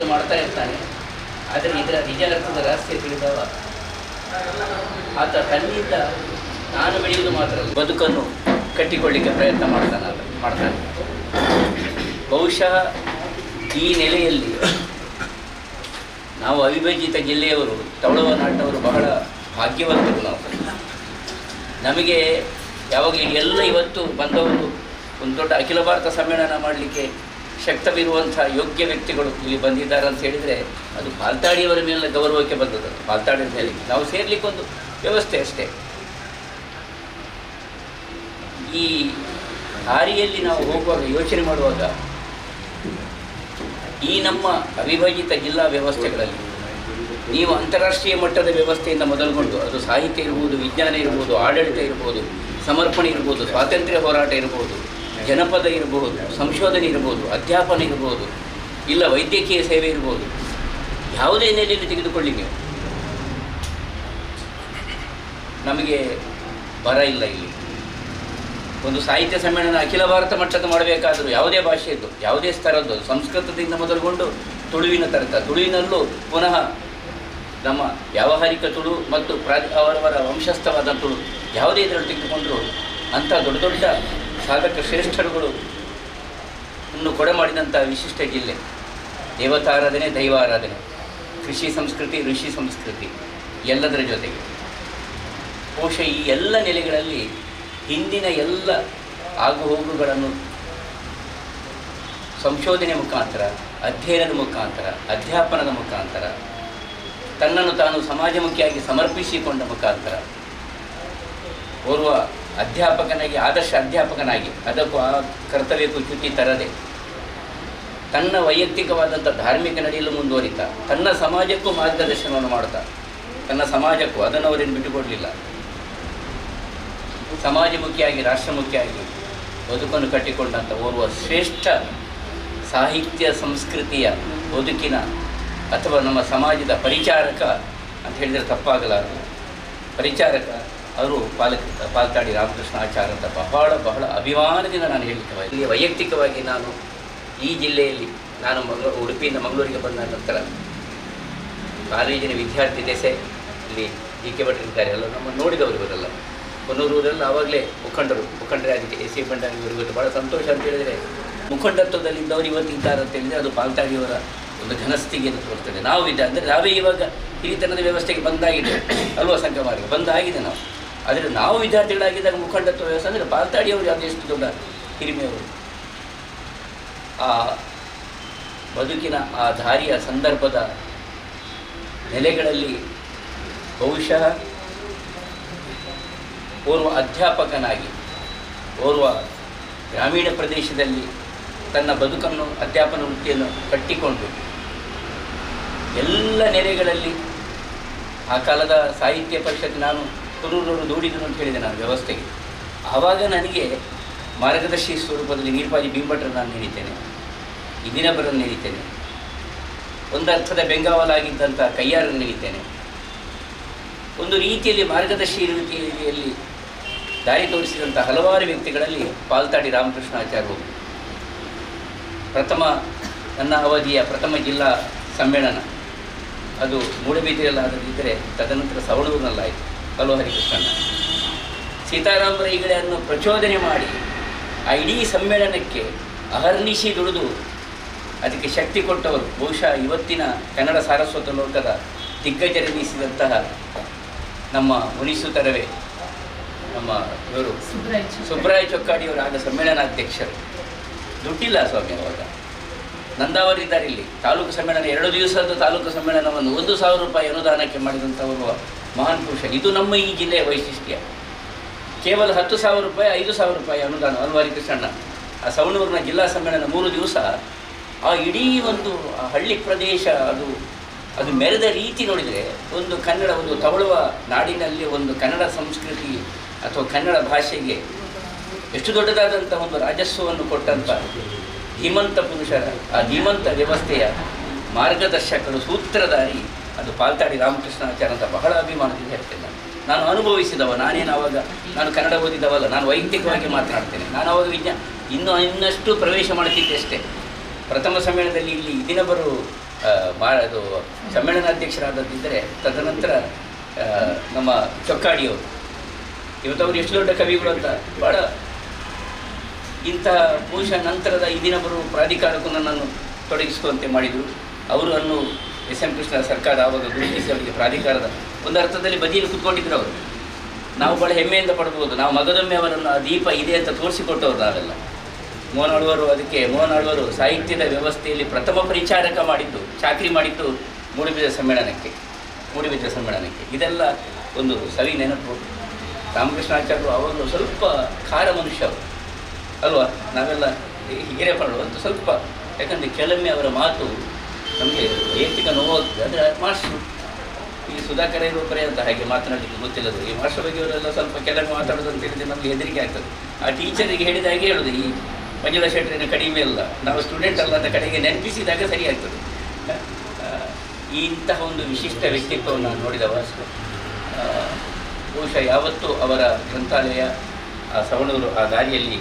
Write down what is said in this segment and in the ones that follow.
ಮಾಡ್ತಾ ಇರ್ತಾನೆ. ಆದರೆ ಇದರ ನಿಜ ಅರ್ಥದ ರಹಸ್ಯ ತಿಳಿದವ ಆತ ತನ್ನಿಂದ ನಾನು ಬೆಳೆಯುವುದು ಮಾತ್ರ ಬದುಕನ್ನು ಕಟ್ಟಿಕೊಳ್ಳಿಕ್ಕೆ ಪ್ರಯತ್ನ ಮಾಡ್ತಾನೆ. ಬಹುಶಃ ಈ ನೆಲೆಯಲ್ಲಿ ನಾವು ಅವಿಭಜಿತ ಜಿಲ್ಲೆಯವರು, ತವಳುವ ನಾಟವರು ಬಹಳ ಭಾಗ್ಯವಂತರು. ನಮಗೆ ಯಾವಾಗಲೂ ಎಲ್ಲ ಇವತ್ತು ಬಂದವರು ಒಂದು ದೊಡ್ಡ ಅಖಿಲ ಭಾರತ ಸಮ್ಮೇಳನ ಮಾಡಲಿಕ್ಕೆ ಶಕ್ತವಿರುವಂಥ ಯೋಗ್ಯ ವ್ಯಕ್ತಿಗಳು ಇಲ್ಲಿ ಬಂದಿದ್ದಾರೆ ಅಂತ ಹೇಳಿದರೆ ಅದು ಪಾಲ್ತಾಡಿಯವರ ಮೇಲೆ ಗೌರವಕ್ಕೆ ಬಂದದ್ದು. ಪಾಲ್ತಾಡಿಯ ಮೇಲೆ ನಾವು ಸೇರಲಿಕ್ಕೊಂದು ವ್ಯವಸ್ಥೆ ಅಷ್ಟೇ. ಈ ದಾರಿಯಲ್ಲಿ ನಾವು ಹೋಗುವಾಗ ಯೋಚನೆ ಮಾಡುವಾಗ ಈ ನಮ್ಮ ಅವಿಭಜಿತ ಜಿಲ್ಲಾ ವ್ಯವಸ್ಥೆಗಳಲ್ಲಿ ನೀವು ಅಂತಾರಾಷ್ಟ್ರೀಯ ಮಟ್ಟದ ವ್ಯವಸ್ಥೆಯಿಂದ ಮೊದಲುಗೊಂಡು ಅದು ಸಾಹಿತ್ಯ ಇರ್ಬೋದು, ವಿಜ್ಞಾನ ಇರ್ಬೋದು, ಆಡಳಿತ ಇರ್ಬೋದು, ಸಮರ್ಪಣೆ ಇರ್ಬೋದು, ಸ್ವಾತಂತ್ರ್ಯ ಹೋರಾಟ ಇರ್ಬೋದು, ಜನಪದ ಇರಬಹುದು, ಸಂಶೋಧನೆ ಇರ್ಬೋದು, ಅಧ್ಯಾಪನ ಇರ್ಬೋದು, ಇಲ್ಲ ವೈದ್ಯಕೀಯ ಸೇವೆ ಇರ್ಬೋದು, ಯಾವುದೇ ನೆಲೆಯಲ್ಲಿ ತೆಗೆದುಕೊಳ್ಳಿ ನೀವು, ನಮಗೆ ಬರ ಇಲ್ಲ. ಇಲ್ಲಿ ಒಂದು ಸಾಹಿತ್ಯ ಸಮ್ಮೇಳನ ಅಖಿಲ ಭಾರತ ಮಟ್ಟದ ಮಾಡಬೇಕಾದರೂ ಯಾವುದೇ ಭಾಷೆಯದ್ದು, ಯಾವುದೇ ಸ್ತರದ್ದು, ಸಂಸ್ಕೃತದಿಂದ ಮೊದಲುಗೊಂಡು ತುಳುವಿನ ತನಕ, ತುಳುವಿನಲ್ಲೂ ಪುನಃ ನಮ್ಮ ವ್ಯಾವಹಾರಿಕ ತುಳು ಮತ್ತು ಅವರವರ ವಂಶಸ್ಥವಾದ ತುಳು ಯಾವುದೇ ಇದರಲ್ಲಿ ತೆಗೆದುಕೊಂಡರೂ ಅಂಥ ದೊಡ್ಡ ದೊಡ್ಡ ಸಾಧಕ ಶ್ರೇಷ್ಠರುಗಳು ಇನ್ನು ಕೊಡೆ ಮಾಡಿದಂಥ ವಿಶಿಷ್ಟ ಜಿಲ್ಲೆ. ದೇವತಾರಾಧನೆ, ದೈವಾರಾಧನೆ, ಕೃಷಿ ಸಂಸ್ಕೃತಿ, ಋಷಿ ಸಂಸ್ಕೃತಿ ಎಲ್ಲದರ ಜೊತೆಗೆ ಬಹುಶಃ ಈ ಎಲ್ಲ ನೆಲೆಗಳಲ್ಲಿ ಹಿಂದಿನ ಎಲ್ಲ ಆಗುಹೋಗುಗಳನ್ನು ಸಂಶೋಧನೆ ಮುಖಾಂತರ, ಅಧ್ಯಯನದ ಮುಖಾಂತರ, ಅಧ್ಯಾಪನದ ಮುಖಾಂತರ, ತನ್ನನ್ನು ತಾನು ಸಮಾಜಮುಖಿಯಾಗಿ ಸಮರ್ಪಿಸಿಕೊಂಡ ಮುಖಾಂತರ ಓರ್ವ ಅಧ್ಯಾಪಕನಾಗಿ, ಆದರ್ಶ ಅಧ್ಯಾಪಕನಾಗಿ, ಅದಕ್ಕೂ ಆ ಕರ್ತವ್ಯಕ್ಕೂ ಚ್ಯುತಿ ತರದೆ ತನ್ನ ವೈಯಕ್ತಿಕವಾದಂಥ ಧಾರ್ಮಿಕ ನಡೆಯಲು ಮುಂದುವರಿತಾ ತನ್ನ ಸಮಾಜಕ್ಕೂ ಮಾರ್ಗದರ್ಶನವನ್ನು ಮಾಡ್ತಾ, ತನ್ನ ಸಮಾಜಕ್ಕೂ ಅದನ್ನು ಅವರೇನು ಬಿಟ್ಟುಕೊಡಲಿಲ್ಲ, ಸಮಾಜಮುಖಿಯಾಗಿ, ರಾಷ್ಟ್ರಮುಖಿಯಾಗಿ ಬದುಕನ್ನು ಕಟ್ಟಿಕೊಂಡಂಥ ಓರ್ವ ಶ್ರೇಷ್ಠ ಸಾಹಿತ್ಯ ಸಂಸ್ಕೃತಿಯ ಬದುಕಿನ ಅಥವಾ ನಮ್ಮ ಸಮಾಜದ ಪರಿಚಾರಕ ಅಂತ ಹೇಳಿದರೆ ತಪ್ಪಾಗಲಾರದು. ಪರಿಚಾರಕ ಅವರು ಪಾಲ್ತಾಡಿ ರಾಮಕೃಷ್ಣ ಆಚಾರ್ಯ ಅಂತ ಬಹಳ ಅಭಿಮಾನದಿಂದ ನಾನು ಹೇಳಿದ್ದೆ. ಇಲ್ಲಿ ವೈಯಕ್ತಿಕವಾಗಿ ನಾನು ಈ ಜಿಲ್ಲೆಯಲ್ಲಿ ನಾನು ಉಡುಪಿಯಿಂದ ಮಂಗಳೂರಿಗೆ ಬಂದ ನಂತರ ಕಾಲೇಜಿನ ವಿದ್ಯಾರ್ಥಿ ದೆಸೆ ಇಲ್ಲಿ ಜಿ ಕೆ ಭಟ್ರಿದ್ದಾರೆ, ಎಲ್ಲ ನಮ್ಮ ನೋಡಿದವರು ಇವರೆಲ್ಲ ಕೊನ್ನೂರೂರೆಲ್ಲ ಆವಾಗಲೇ ಮುಖಂಡರಾಗಿ ಎ ಸಿ ಬಂಡಾರಿ ಇವತ್ತು ಭಾಳ ಸಂತೋಷ ಅಂತ ಹೇಳಿದರೆ ಮುಖಂಡತ್ವದಲ್ಲಿದ್ದವರು ಇವತ್ತು ಇದ್ದಾರೆ ಅಂತ ಹೇಳಿದರೆ ಅದು ಪಾಲ್ತಾಡಿಯವರ ಒಂದು ಘನಸ್ಥಿತಿಯನ್ನು ತೋರ್ತದೆ. ನಾವು ಇದೆ ಅಂದರೆ ನಾವೇ ಇವಾಗ ಹಿರಿತನದ ವ್ಯವಸ್ಥೆಗೆ ಬಂದಾಗಿದೆ ಅಲ್ವಾ, ಸಂಘಮಾರ್ಗ ಬಂದಾಗಿದೆ ನಾವು. ಆದರೆ ನಾವು ವಿದ್ಯಾರ್ಥಿಗಳಾಗಿದ್ದಾಗ ಮುಖಂಡತ್ವ ವ್ಯವಸ್ಥೆ ಅಂದರೆ ಪಾಲ್ತಾಡಿಯವರು ಯಾವುದೇ ಎಷ್ಟು ದೊಡ್ಡ ಹಿರಿಮೆಯವರು. ಆ ಬದುಕಿನ ಆ ದಾರಿಯ ಸಂದರ್ಭದ ನೆಲೆಗಳಲ್ಲಿ ಬಹುಶಃ ಓರ್ವ ಅಧ್ಯಾಪಕನಾಗಿ, ಓರ್ವ ಗ್ರಾಮೀಣ ಪ್ರದೇಶದಲ್ಲಿ ತನ್ನ ಬದುಕನ್ನು, ಅಧ್ಯಾಪನ ವೃತ್ತಿಯನ್ನು ಕಟ್ಟಿಕೊಂಡು ಎಲ್ಲ ನೆಲೆಗಳಲ್ಲಿ ಆ ಕಾಲದ ಸಾಹಿತ್ಯ ಪರಿಷತ್ ನಾನು ಕುರೂರವರು ದೂಡಿದರು ಅಂತ ಹೇಳಿದೆ ನಾನು ವ್ಯವಸ್ಥೆಗೆ. ಆವಾಗ ನನಗೆ ಮಾರ್ಗದರ್ಶಿ ಸ್ವರೂಪದಲ್ಲಿ ನೀರ್ಪಾಜಿ ಭೀಮಭಟ್ರನ್ನು ನಾನು ನೆನೀತೇನೆ, ಇದಿನಬರನ್ನು ನೆನೀತೇನೆ, ಒಂದು ಅರ್ಥದ ಬೆಂಗಾವಲಾಗಿದ್ದಂಥ ಕಯ್ಯಾರನ್ನು ನೆನೀತೇನೆ. ಒಂದು ರೀತಿಯಲ್ಲಿ ಮಾರ್ಗದರ್ಶಿ ರೀತಿಯಲ್ಲಿ ದಾರಿ ತೋರಿಸಿದಂಥ ಹಲವಾರು ವ್ಯಕ್ತಿಗಳಲ್ಲಿ ಪಾಲ್ತಾಡಿ ರಾಮಕೃಷ್ಣಾಚಾರ್ಯರು ನನ್ನ ಅವಧಿಯ ಪ್ರಥಮ ಜಿಲ್ಲಾ ಸಮ್ಮೇಳನ ಅದು ಮೂಡಬಿದಿರೆಯಲ್ಲಾಗದಿದ್ದರೆ ತದನಂತರ ಸವಣೂರಿನಲ್ಲಾಯಿತು. ಕಲ್ಲು ಹರಿಕೃಷ್ಣಣ್ಣ, ಸೀತಾರಾಮ ರೈಗಳನ್ನು ಪ್ರಚೋದನೆ ಮಾಡಿ ಆ ಇಡೀ ಸಮ್ಮೇಳನಕ್ಕೆ ಅಹರ್ನಿಶಿ ದುಡಿದು ಅದಕ್ಕೆ ಶಕ್ತಿ ಕೊಟ್ಟವರು ಬಹುಶಃ ಇವತ್ತಿನ ಕನ್ನಡ ಸಾರಸ್ವತ ಲೋಕದ ದಿಗ್ಗಜರೆನಿಸಿದಂತಹ ನಮ್ಮ ಮುನಿಸುತ್ತರವೇ ನಮ್ಮ ಇವರು ಸುಬ್ರಾಯ ಚೊಕ್ಕಾಡಿಯವರು ಆಗ ಸಮ್ಮೇಳನಾಧ್ಯಕ್ಷರು. ದುಡ್ಡಿಲ್ಲ ಸ್ವಾಮಿ ಅವಾಗ. ನಂದಾವರಿದ್ದಾರೆ ಇಲ್ಲಿ ತಾಲೂಕು ಸಮ್ಮೇಳನ 2 ದಿವಸದ ತಾಲೂಕು ಸಮ್ಮೇಳನವನ್ನು 1,000 ರೂಪಾಯಿ ಅನುದಾನಕ್ಕೆ ಮಾಡಿದಂಥವರು ಮಹಾನ್ ಪುರುಷ. ಇದು ನಮ್ಮ ಈ ಜಿಲ್ಲೆಯ ವೈಶಿಷ್ಟ್ಯ. ಕೇವಲ 10,000 ರೂಪಾಯಿ, 5,000 ರೂಪಾಯಿ ಅನುದಾನ ಅಲ್ವಾರಿ ಕೃಷ್ಣಣ್ಣ. ಆ ಸವಣೂರಿನ ಜಿಲ್ಲಾ ಸಮ್ಮೇಳನ 3 ದಿವಸ ಆ ಇಡೀ ಒಂದು ಹಳ್ಳಿ ಪ್ರದೇಶ ಅದು ಮೆರೆದ ರೀತಿ ನೋಡಿದರೆ ಒಂದು ಕನ್ನಡ, ಒಂದು ತವಳುವ ನಾಡಿನಲ್ಲಿ ಒಂದು ಕನ್ನಡ ಸಂಸ್ಕೃತಿ ಅಥವಾ ಕನ್ನಡ ಭಾಷೆಗೆ ಎಷ್ಟು ದೊಡ್ಡದಾದಂಥ ಒಂದು ರಾಜಸ್ವವನ್ನು ಕೊಟ್ಟಂಥ ಧೀಮಂತ ಪುರುಷರ, ಆ ಧೀಮಂತ ವ್ಯವಸ್ಥೆಯ ಮಾರ್ಗದರ್ಶಕರು, ಸೂತ್ರಧಾರಿ ಅದು ಪಾಲ್ತಾಡಿ ರಾಮಕೃಷ್ಣಾಚಾರ್ಯ ಅಂತ ಬಹಳ ಅಭಿಮಾನದಿಂದ ಹೇಳ್ತೇನೆ. ನಾನು ಅನುಭವಿಸಿದವ, ನಾನು ಕನ್ನಡ ಓದಿದವಲ್ಲ, ನಾನು ವೈಯಕ್ತಿಕವಾಗಿ ಮಾತನಾಡ್ತೇನೆ. ನಾನು ಅವಾಗ ಇನ್ನಷ್ಟು ಪ್ರವೇಶ ಮಾಡ್ತಿದ್ದೆ ಅಷ್ಟೇ. ಪ್ರಥಮ ಸಮ್ಮೇಳನದಲ್ಲಿ ಇಲ್ಲಿ ದಿನಬರು ಅದು ಸಮ್ಮೇಳನಾಧ್ಯಕ್ಷರಾದದ್ದಿದ್ದರೆ ತದನಂತರ ನಮ್ಮ ಚೊಕ್ಕಾಡಿಯವರು, ಇವತ್ತವರು ಎಷ್ಟು ದೊಡ್ಡ ಕವಿಗಳು ಅಂತ ಭಾಳ ಇಂಥ ಬಹುಶಃ ನಂತರದ ಈ ದಿನ ಬರುವ ಪ್ರಾಧಿಕಾರಕ್ಕೂ ನನ್ನನ್ನು ತೊಡಗಿಸುವಂತೆ ಮಾಡಿದರು. ಅವರನ್ನು ಎಸ್ ಎಂ ಕೃಷ್ಣ ಸರ್ಕಾರ ಆವಾಗ ಗುರುತಿಸಿ ಅವರಿಗೆ ಪ್ರಾಧಿಕಾರದ ಒಂದು ಅರ್ಥದಲ್ಲಿ ಬದಿಯಲ್ಲಿ ಕೂತ್ಕೊಂಡಿದ್ರು ಅವರು. ನಾವು ಭಾಳ ಹೆಮ್ಮೆಯಿಂದ ಪಡ್ಬೋದು, ನಾವು ಮಗದೊಮ್ಮೆ ಅವರನ್ನು ಆ ದೀಪ ಇದೆ ಅಂತ ತೋರಿಸಿಕೊಟ್ಟವರು ನಾವೆಲ್ಲ. ಮೋಹನ್ ಆಳ್ವರು ಸಾಹಿತ್ಯದ ವ್ಯವಸ್ಥೆಯಲ್ಲಿ ಪ್ರಥಮ ಪರಿಚಾರಕ ಮಾಡಿದ್ದು, ಚಾಕರಿ ಮಾಡಿದ್ದು ಮೂಡುಬಿದಿರೆ ಸಮ್ಮೇಳನಕ್ಕೆ. ಇದೆಲ್ಲ ಒಂದು ಸವಿ ನೆನಪು. ರಾಮಕೃಷ್ಣಾಚಾರ್ಯರು ಅವಾಗಲೂ ಸ್ವಲ್ಪ ಖಾರ ಮನುಷ್ಯ ಅವರು ಅಲ್ವಾ, ನಾವೆಲ್ಲ ಹಿರೇಪಡಲು ಅಂತ ಸ್ವಲ್ಪ, ಯಾಕಂದರೆ ಕೆಲವೊಮ್ಮೆ ಅವರ ಮಾತು ನಮಗೆ ವೈಯಕ್ತಿಕ ನೋವಾಗ್ತದೆ. ಅಂದರೆ ಮಾಸ್ಟ್ರು ಈ ಸುಧಾಕರ ಇರೋಪರೇ ಅಂತ ಹಾಗೆ ಮಾತನಾಡಲಿಕ್ಕೆ ಗೊತ್ತಿಲ್ಲದು. ಈ ಮಾಸ್ಟರ್ ಬಗ್ಗೆ ಅವರೆಲ್ಲ ಸ್ವಲ್ಪ ಕೆಲವೊಮ್ಮೆ ಮಾತಾಡೋದು ಅಂತ ಹೇಳಿದರೆ ನಮಗೆ ಹೆದರಿಕೆ ಆಗ್ತದೆ. ಆ ಟೀಚರಿಗೆ ಹೇಳಿದ ಹಾಗೆ ಹೇಳೋದು, ಈ ಮಂಜುಳಾ ಶೆಟ್ಟರಿನ ಕಡಿಮೆ ಅಲ್ಲ, ನಾವು ಸ್ಟೂಡೆಂಟ್ ಅಲ್ಲ ಅಂತ ಕಡೆಗೆ ನೆನಪಿಸಿದಾಗ ಸರಿಯಾಗ್ತದೆ. ಇಂತಹ ಒಂದು ವಿಶಿಷ್ಟ ವ್ಯಕ್ತಿತ್ವವನ್ನು ನಾನು ನೋಡಿದವ. ಬಹುಶಃ ಯಾವತ್ತೂ ಅವರ ಗ್ರಂಥಾಲಯ, ಆ ಸವಣೂರು ಆ ದಾರಿಯಲ್ಲಿ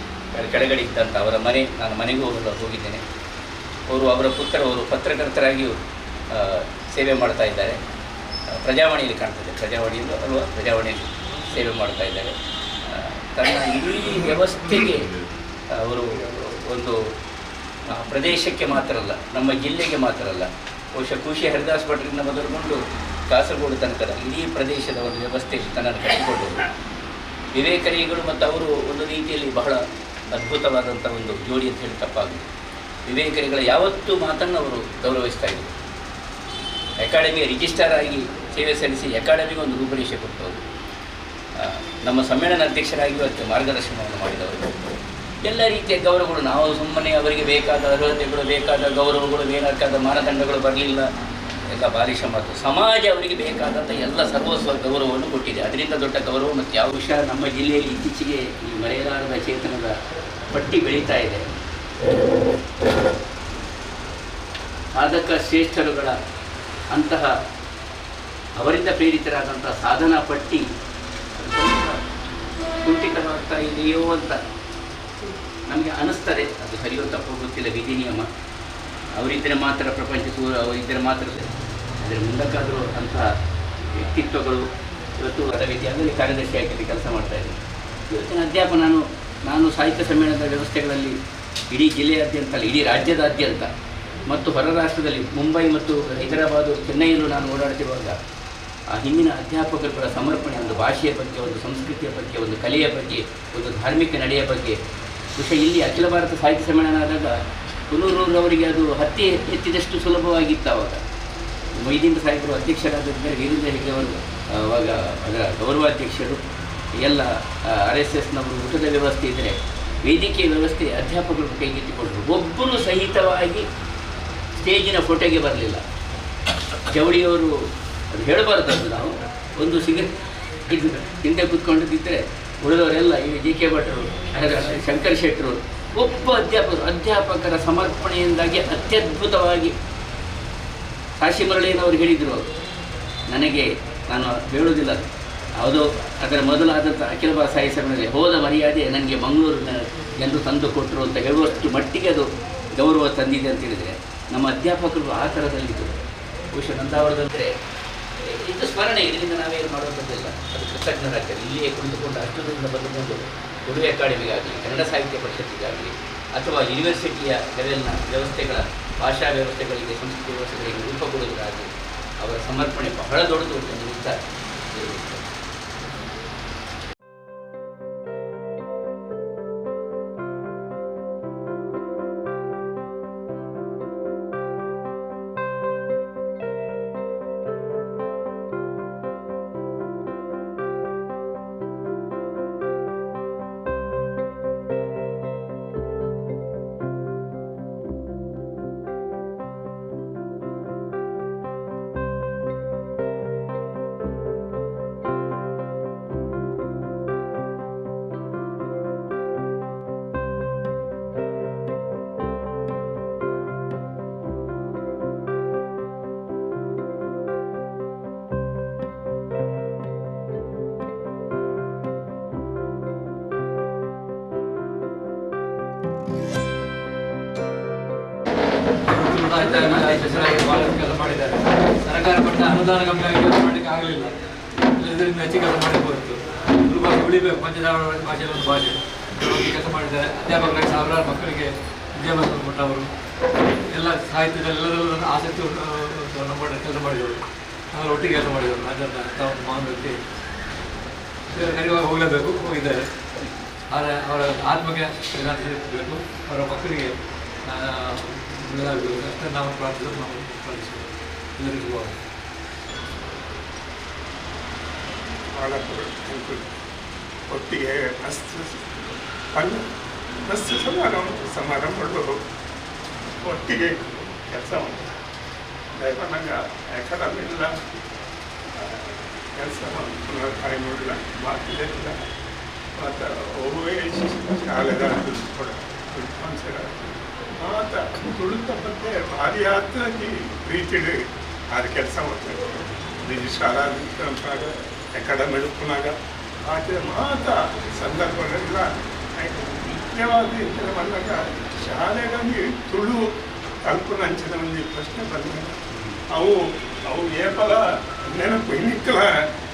ಕೆಳಗಡೆ ಇದ್ದಂಥ ಅವರ ಮನೆ, ನಾನು ಮನೆಗೂ ಹೋಗಿದ್ದೇನೆ. ಅವರ ಪುತ್ರರು ಪತ್ರಕರ್ತರಾಗಿಯೂ ಸೇವೆ ಮಾಡ್ತಾ ಇದ್ದಾರೆ. ಪ್ರಜಾವಾಣಿಯಲ್ಲಿ ಕಾಣ್ತದೆ, ಪ್ರಜಾವಾಣಿಯಲ್ಲಿ ಸೇವೆ ಮಾಡ್ತಾ ಇದ್ದಾರೆ. ತನ್ನ ಇಡೀ ವ್ಯವಸ್ಥೆಗೆ ಅವರು ಒಂದು ಪ್ರದೇಶಕ್ಕೆ ಮಾತ್ರ ಅಲ್ಲ, ನಮ್ಮ ಜಿಲ್ಲೆಗೆ ಮಾತ್ರ ಅಲ್ಲ, ಬಹುಶಃ ಖುಷಿ ಹರಿದಾಸ್ ಭಟ್ರಿಂದ ಮೊದಲುಗೊಂಡು ಕಾಸರಗೋಡು ತನಕದ ಇಡೀ ಪ್ರದೇಶದ ಒಂದು ವ್ಯವಸ್ಥೆಗೆ ತನ್ನನ್ನು ಕಟ್ಟಿಕೊಂಡರು. ವಿವೇಕರಿಗಳು ಮತ್ತು ಅವರು ಒಂದು ರೀತಿಯಲ್ಲಿ ಬಹಳ ಅದ್ಭುತವಾದಂಥ ಒಂದು ಜೋಡಿ ಅಂತ ಹೇಳಿ ತಪ್ಪಾಗಿದೆ. ವಿವೇಕರಿಗಳ ಯಾವತ್ತೂ ಮಾತನ್ನು ಅವರು ಗೌರವಿಸ್ತಾ ಇದ್ದರು. ಅಕಾಡೆಮಿಯ ರಿಜಿಸ್ಟ್ರಾರ್ ಆಗಿ ಸೇವೆ ಸಲ್ಲಿಸಿ ಅಕಾಡೆಮಿಗೆ ಒಂದು ರೂಪರೇಷೆ ಕೊಟ್ಟವರು. ನಮ್ಮ ಸಮ್ಮೇಳನ ಅಧ್ಯಕ್ಷರಾಗಿಯೂ ಅದಕ್ಕೆ ಮಾರ್ಗದರ್ಶನವನ್ನು ಮಾಡಿದವರು. ಎಲ್ಲ ರೀತಿಯ ಗೌರವಗಳು, ನಾವು ಸುಮ್ಮನೆ ಅವರಿಗೆ ಬೇಕಾದ ಅರ್ಹತೆಗಳು, ಬೇಕಾದ ಗೌರವಗಳು, ಬೇಕಾದ ಮಾನದಂಡಗಳು ಬರಲಿಲ್ಲ, ಎಲ್ಲ ಬಾಲಿಶ ಮಾತು. ಸಮಾಜ ಅವರಿಗೆ ಬೇಕಾದಂಥ ಎಲ್ಲ ಸರ್ವಸ್ವ ಗೌರವವನ್ನು ಕೊಟ್ಟಿದೆ. ಅದರಿಂದ ದೊಡ್ಡ ಗೌರವ ಮತ್ತು ಯಾವ ವಿಷಯ ನಮ್ಮ ಜಿಲ್ಲೆಯಲ್ಲಿ ಇತ್ತೀಚೆಗೆ ಈ ಮರೆಯಲಾರದ ಚೇತನದ ಪಟ್ಟಿ ಬೆಳೀತಾ ಇದೆ. ಸಾಧಕ ಶ್ರೇಷ್ಠರುಗಳ ಅಂತಹ ಅವರಿಂದ ಪ್ರೇರಿತರಾದಂಥ ಸಾಧನಾ ಪಟ್ಟಿ ಕುಂಠಿತವಾಗ್ತಾ ಇದೆಯೋ ಅಂತ ನಮಗೆ ಅನ್ನಿಸ್ತದೆ. ಅದು ಸರಿಯೋ ತಪ್ಪು ಗೊತ್ತಿಲ್ಲ, ವಿಧಿ ನಿಯಮ. ಅವರಿದ್ದರೆ ಮಾತ್ರ ಪ್ರಪಂಚ ಅವರಿದ್ದರೆ ಮಾತ್ರ. ಅದರ ಮುಂದಕ್ಕಾದರೂ ಅಂತಹ ವ್ಯಕ್ತಿತ್ವಗಳು ಇವತ್ತು ವಿದ್ಯಾರ್ಥಿ ಕಾರ್ಯದರ್ಶಿಯಾಗಿ ಕೆಲಸ ಮಾಡ್ತಾಯಿದ್ದೀನಿ. ಇವತ್ತಿನ ಅಧ್ಯಾಪನ ನಾನು ಸಾಹಿತ್ಯ ಸಮ್ಮೇಳನದ ವ್ಯವಸ್ಥೆಗಳಲ್ಲಿ ಇಡೀ ಜಿಲ್ಲೆಯಾದ್ಯಂತ ಅಲ್ಲ, ಇಡೀ ರಾಜ್ಯದಾದ್ಯಂತ ಮತ್ತು ಹೊರ ರಾಷ್ಟ್ರದಲ್ಲಿ ಮುಂಬೈ ಮತ್ತು ಹೈದರಾಬಾದು, ಚೆನ್ನೈಯಲ್ಲೂ ನಾನು ಓಡಾಡ್ತಿರುವಾಗ ಆ ಹಿಂದಿನ ಅಧ್ಯಾಪಕರುಗಳ ಸಮರ್ಪಣೆ, ಒಂದು ಭಾಷೆಯ ಬಗ್ಗೆ, ಒಂದು ಸಂಸ್ಕೃತಿಯ ಬಗ್ಗೆ, ಒಂದು ಕಲೆಯ ಬಗ್ಗೆ, ಒಂದು ಧಾರ್ಮಿಕ ನಡೆಯ ಬಗ್ಗೆ. ಬಹುಶಃ ಇಲ್ಲಿ ಅಖಿಲ ಭಾರತ ಸಾಹಿತ್ಯ ಸಮ್ಮೇಳನ ಆದಾಗ ಕುನ್ನೂರವರಿಗೆ ಅದು ಹತ್ಯೆ ಎತ್ತಿದಷ್ಟು ಸುಲಭವಾಗಿತ್ತು. ಆವಾಗ ಮೊಯ್ದೀನ್ ಸಾಹೇಬರು ಅಧ್ಯಕ್ಷರಾಗಿದ್ದರೆ, ವೀರೇಂದ್ರ ಹೆಗ್ಡೆ ಅವರು ಆವಾಗ ಅದರ ಗೌರವಾಧ್ಯಕ್ಷರು. ಎಲ್ಲ RSSನವರು ಊಟದ ವ್ಯವಸ್ಥೆ ಇದ್ದರೆ ವೇದಿಕೆಯ ವ್ಯವಸ್ಥೆ ಅಧ್ಯಾಪಕರು ಕೈಗೆತ್ತಿಕೊಂಡರು. ಒಬ್ಬರು ಸಹಿತವಾಗಿ ಸ್ಟೇಜಿನ ಫೋಟೋಗೆ ಬರಲಿಲ್ಲ. ಜವಳಿಯವರು ಅದು ಹೇಳಬಾರ್ದು, ನಾವು ಒಂದು ಹಿಂದೆ ಕೂತ್ಕೊಂಡಿದ್ದರೆ ಉಳಿದವರೆಲ್ಲ ಈ JK ಭಟ್ರು, ಶಂಕರ್ ಶೆಟ್ಟರು, ಒಬ್ಬ ಅಧ್ಯಾಪಕರ ಸಮರ್ಪಣೆಯಿಂದಾಗಿ ಅತ್ಯದ್ಭುತವಾಗಿ ಕಾಶಿ ಮುರಳಿಯವರು ಹೇಳಿದರು. ನಾನು ಹೇಳುವುದಿಲ್ಲ, ಯಾವುದೋ ಅದರ ಮೊದಲಾದಂಥ ಅಖಿಲ ಭಾರತ ಸಾಹಿತ್ಯ ಸಮ್ಮೇಳನದಲ್ಲಿ ಹೋದ ಮರ್ಯಾದೆ ನನಗೆ ಮಂಗಳೂರಿನ ಜನರು ತಂದು ಕೊಟ್ಟರು ಅಂತ ಹೇಳುವಷ್ಟು ಮಟ್ಟಿಗೆ ಅದು ಗೌರವ ತಂದಿದೆ ಅಂತ ಹೇಳಿದರೆ ನಮ್ಮ ಅಧ್ಯಾಪಕರು ಆ ಥರದಲ್ಲಿದ್ದರು. ಬಹುಶಃ ನಂದಾವರದಂದರೆ ಇದು ಸ್ಮರಣೆ, ಇದರಿಂದ ನಾವೇನು ಮಾಡೋದಿಲ್ಲ. ಅದು ಕೃತಜ್ಞರಾಗ್ತದೆ. ಇಲ್ಲಿಯೇ ಕುಳಿತುಕೊಂಡು ಅಷ್ಟು ದೂರದಿಂದ ಬಂದುಕೊಂಡು ಉಡುಗೆ ಅಕಾಡೆಮಿಗಾಗಲಿ, ಕನ್ನಡ ಸಾಹಿತ್ಯ ಪರಿಷತ್ತಿಗಾಗಲಿ, ಅಥವಾ ಯೂನಿವರ್ಸಿಟಿಯ ಲೆವೆಲ್ನ ವ್ಯವಸ್ಥೆಗಳ, ಭಾಷಾ ವ್ಯವಸ್ಥೆಗಳಿಗೆ, ಸಂಸ್ಕೃತಿ ವ್ಯವಸ್ಥೆಗಳಿಗೆ ರೂಪ ಕೊಡುವುದಾಗಲಿ ಅವರ ಸಮರ್ಪಣೆ ಬಹಳ ದೊಡ್ಡದು ಎಂದು ವಿಚಾರ. ಹೆಸರಾಗಿ ಭಾಳ ಕೆಲಸ ಮಾಡಿದ್ದಾರೆ. ಸರ್ಕಾರ ಕೊಟ್ಟ ಅನುದಾನ ಕಮ್ಮಿಯಾಗಿ ಕೆಲಸ ಮಾಡಲಿಕ್ಕೆ ಆಗಲಿಲ್ಲ, ಇದರಿಂದ ಹೆಚ್ಚು ಕೆಲಸ ಮಾಡಬಹುದು. ತುಳು ಭಾಷೆ ಉಳಿಬೇಕು, ಪಂಚಧಾರ ಭಾಷೆಯಲ್ಲಿ ಒಂದು ಭಾಷೆ ಕೆಲಸ ಮಾಡಿದ್ದಾರೆ. ಅಧ್ಯಾಪಕರಾಗಿ ಸಾವಿರಾರು ಮಕ್ಕಳಿಗೆ ವಿದ್ಯಾಭ್ಯಾಸ ಕೊಟ್ಟವರು, ಎಲ್ಲ ಸಾಹಿತ್ಯದಲ್ಲೆಲ್ಲದರಲ್ಲೂ ಆಸಕ್ತಿ ಕೆಲಸ ಮಾಡಿದವರು, ನಾವೆಲ್ಲ ಒಟ್ಟಿಗೆ ಕೆಲಸ ಮಾಡಿದವರು. ಅದನ್ನು ಅಂತ ಒಂದು ಮಹಾನ್ ವ್ಯಕ್ತಿ ಕರಿವಾಗ ಹೋಗಲೇಬೇಕು, ಹೋಗಿದ್ದಾರೆ. ಅವರ ಆತ್ಮಕ್ಕೆ ಬೇಕು, ಅವರ ಮಕ್ಕಳಿಗೆ ಒಳ್ಳೆಯದಾಗಬೇಕು ಅಷ್ಟೇ ನಾವು ಪ್ರಾರ್ಥಿಸೋದು, ನಾವು ಪ್ರಾರ್ಥಿಸಬೇಕು. ಎಲ್ಲರಿಗೂ ಒಟ್ಟಿಗೆ ಮಸ್ತ್ ಸಮಾರಂಭಗಳು ಒಟ್ಟಿಗೆ ಕೆಲಸ ದಯಮಾನಂಗ ಅಕಾಡೆಮಿಲ್ಲ ಕೆಲಸ ಕಾಯಿ ನೋಡಿಲ್ಲ ಮಾತಿಲ್ಲ ಮತ್ತು ಒಬ್ಬೇ ಶಾಲೆದ ವಿದ್ವಾಂಸರ ಮಾತ ತುಳಿತ ಬಗ್ಗೆ ಭಾರಿ ಆಗಿ ಪ್ರೀತಿಡ್ ಅದು ಕೆಲಸ ಮಾಡ್ತಾರೆ. ನಿಜ ಶಾಲಾ ಅಂತಾಗ ಅಕಾಡೆಮಿ ಉಪ್ಪನಾಗ ಆಚೆ ಮಾತ ಸಂದರ್ಭಗಳೆಲ್ಲ ಮುಖ್ಯವಾಗಿ ಬಂದಾಗ ಶಾಲೆಗಾಗಿ ತುಳು ಕಲ್ಪನೆ ಹಂಚಿದ ಒಂದು ಪ್ರಶ್ನೆ ಬಂದಾಗ ಅವು ಏಪಲ ನೆನಪು ಇನ್ನಿಕ್ಕಲ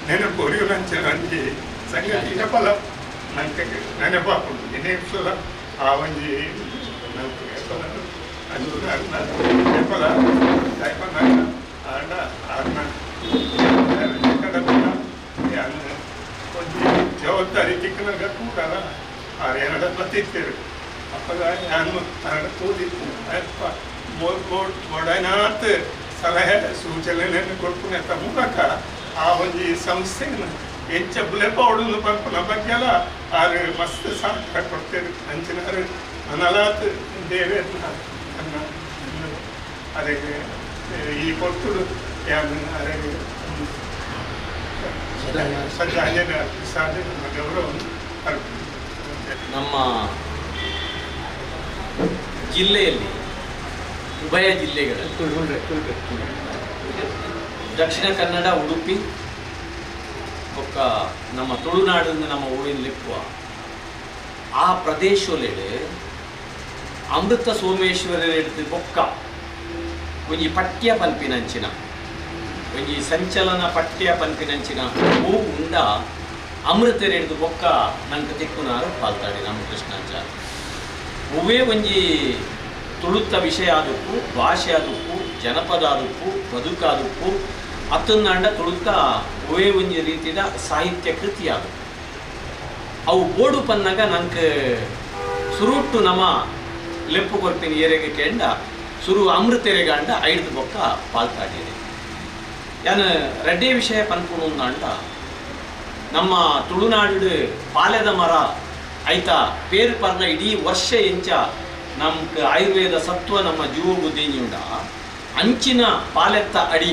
ನೆನಪು ಒರಿಯು ಹಂಚಿನ ಹಂಚಿ ಸಂಗತಿ ಏಪಲ ನಂಗೆ ನೆನಪಾಕೊಂಡು ಇನ್ನೇಸಲ ಆ ಒಂಜಿ ನಂಗೆ ಏಪಲ ಏಪಲ ದಯಪನಾಗ ಆಡ ಆರ್ನ ಒಂದು ಜವಾಬ್ದಾರಿ ತಿಕ್ಕನಾಗ ಕೂಡ ಆರೇನಡ ಬತ್ತಿರ್ತೇವೆ ಅಪ್ಪಗ ನಾನು ತೋದಿತ್ತು ಅಪ್ಪ ಮೊಡನಾತ್ ಸಲಹೆ ಸೂಚನೆಯನ್ನು ಕೊಡ್ಕೊಂಡ ಮೂಲಕ ಆ ಒಂದು ಸಂಸ್ಥೆಯನ್ನು ಹೆಚ್ಚು ಬುಲೆಪೌಡನ್ನು ಪಂಪನ ಬಗ್ಗೆಲ್ಲ ಆರು ಮಸ್ತ್ ಸಹಕಾರ ಕೊಡ್ತೇವೆ. ಅಂಚಿನಾರು ಅನಲಾತ್ ದೇವೆ ಅನ್ನ ಅದೇ ಈ ಕೊಟ್ಟು ಅದೇ ಶ್ರದ್ಧಾಂಜಲಿ ಸಾಧನೆ ನಮ್ಮ ಗೌರವವನ್ನು ನಮ್ಮ ಜಿಲ್ಲೆಯಲ್ಲಿ ಉಭಯ ಜಿಲ್ಲೆಗಳಲ್ಲಿ ದಕ್ಷಿಣ ಕನ್ನಡ, ಉಡುಪಿ ಬೊಕ್ಕ ನಮ್ಮ ತುಳುನಾಡಿನ ನಮ್ಮ ಊರಿನ ಲಿಪ್ಪುವ ಆ ಪ್ರದೇಶದಲ್ಲಿ ಅಮೃತ ಸೋಮೇಶ್ವರ ಬೊಕ್ಕ ಒಂಜಿ ಪಠ್ಯ ಪಂಪಿನಂಚಿನ ಒಂಜಿ ಸಂಚಲನ ಪಠ್ಯ ಪಂಪಿನಂಚಿನ ಹೂ ಉಂಡ ಅಮೃತರೆಡ್ದು ಬೊಕ್ಕ ನಂಗೆ ತಿಕ್ಕುನಾರು ಪಾಲ್ತಾಡಿ ರಾಮಕೃಷ್ಣಾಚಾರ್ಯ ಹೂವೇ ಒಂಜಿ ತುಳುತ್ತ ವಿಷಯ ಆದಕ್ಕೂ ಭಾಷೆ ಆದಕ್ಕೂ ಜನಪದ ಆದಕ್ಕೂ ಬದುಕಾದಕ್ಕೂ ಅತ್ತನ್ನಾಂಡ ತುಳುತ್ತ ಹೂವೇ ಒಂಜಿ ರೀತಿಯ ಸಾಹಿತ್ಯ ಕೃತಿ ಆದಕ್ಕೂ ಅವು ಬೋಡು ಪನ್ನಾಗ ನಂಗೆ ಸುರುಟ್ಟು ನಮ್ಮ ಲೆಪ್ಪು ಕೊರ್ಪಿನ ಏರೆಗೆ ಕೆಂಡ ಸುರು ಅಮೃತೆರೆಗಾಂಡ ಐದು ಬೊಕ್ಕ ಪಾಲ್ತಾಡಿದೆ. ಯಾನು ರೆಡ್ಡೆ ವಿಷಯ ಪನ್ಪುಣು ಅಂಡ ನಮ್ಮ ತುಳುನಾಡು ಪಾಲೆದ ಮರ ಐತ ಪೇರು ಪರ್ನ ಇಡೀ ವರ್ಷ ಎಂಚ ನಮ್ಗೆ ಆಯುರ್ವೇದ ಸತ್ವ ನಮ್ಮ ಜೀವ ಬುದ್ಧಿನಿಂದ ಅಂಚಿನ ಪಾಲೆತ್ತ ಅಡಿ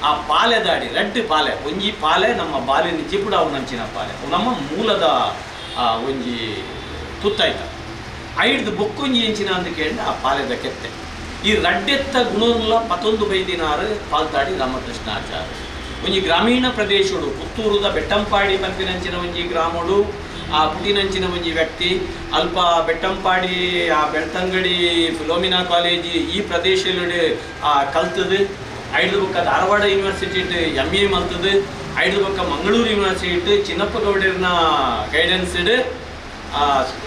ಆ ಪಾಲೆದ ಅಡಿ ರೆಡ್ ಪಾಲೆ ಒಂಜಿ ಪಾಲೆ ನಮ್ಮ ಬಾಲಿನ ಜಿಪುಡ ಅವು ಅಂಚಿನ ಪಾಲೆ ಅವು ನಮ್ಮ ಮೂಲದ ಒಂಜಿ ತುತ್ತಾಯ್ತ ಐಡ್ದು ಬೊಕ್ಕೊಂಜಿ ಎಂಚಿನ ಅಂದ ಕೇಳಿದ ಆ ಪಾಲೆದ ಕೆತ್ತೆ ಈ ರಡ್ಡೆತ್ತ ಗುಣಲ್ಲ 11 ಬೈದಿನಾರು ಪಾಲ್ತಾಡಿ ರಾಮಕೃಷ್ಣಾಚಾರ್ಯ ಒಂಜಿ ಗ್ರಾಮೀಣ ಪ್ರದೇಶಡು ಪುತ್ತೂರುದ ಬೆಟ್ಟಂಪಾಡಿ ಪಂಪಿನಂಚಿನ ಒಂಜಿ ಗ್ರಾಮಡು ಆ ಪುಟಿನಂಚಿನ ಒಂಜಿ ವ್ಯಕ್ತಿ ಅಲ್ಪ ಬೆಟ್ಟಂಪಾಡಿ ಆ ಬೆಳ್ತಂಗಡಿ ಫಿಲೋಮಿನಾ ಕಾಲೇಜಿ ಈ ಪ್ರದೇಶದಲ್ಲಿ ಕಲ್ತದು ಐದು ಬೊಕ್ಕ ಧಾರವಾಡ ಯೂನಿವರ್ಸಿಟಿ MA ಮಲ್ತದು ಐದು ಬೊಕ್ಕ ಮಂಗಳೂರು ಯೂನಿವರ್ಸಿಟಿ ಚಿನ್ನಪ್ಪ ಗೌಡರ್ನ ಗೈಡೆನ್ಸ್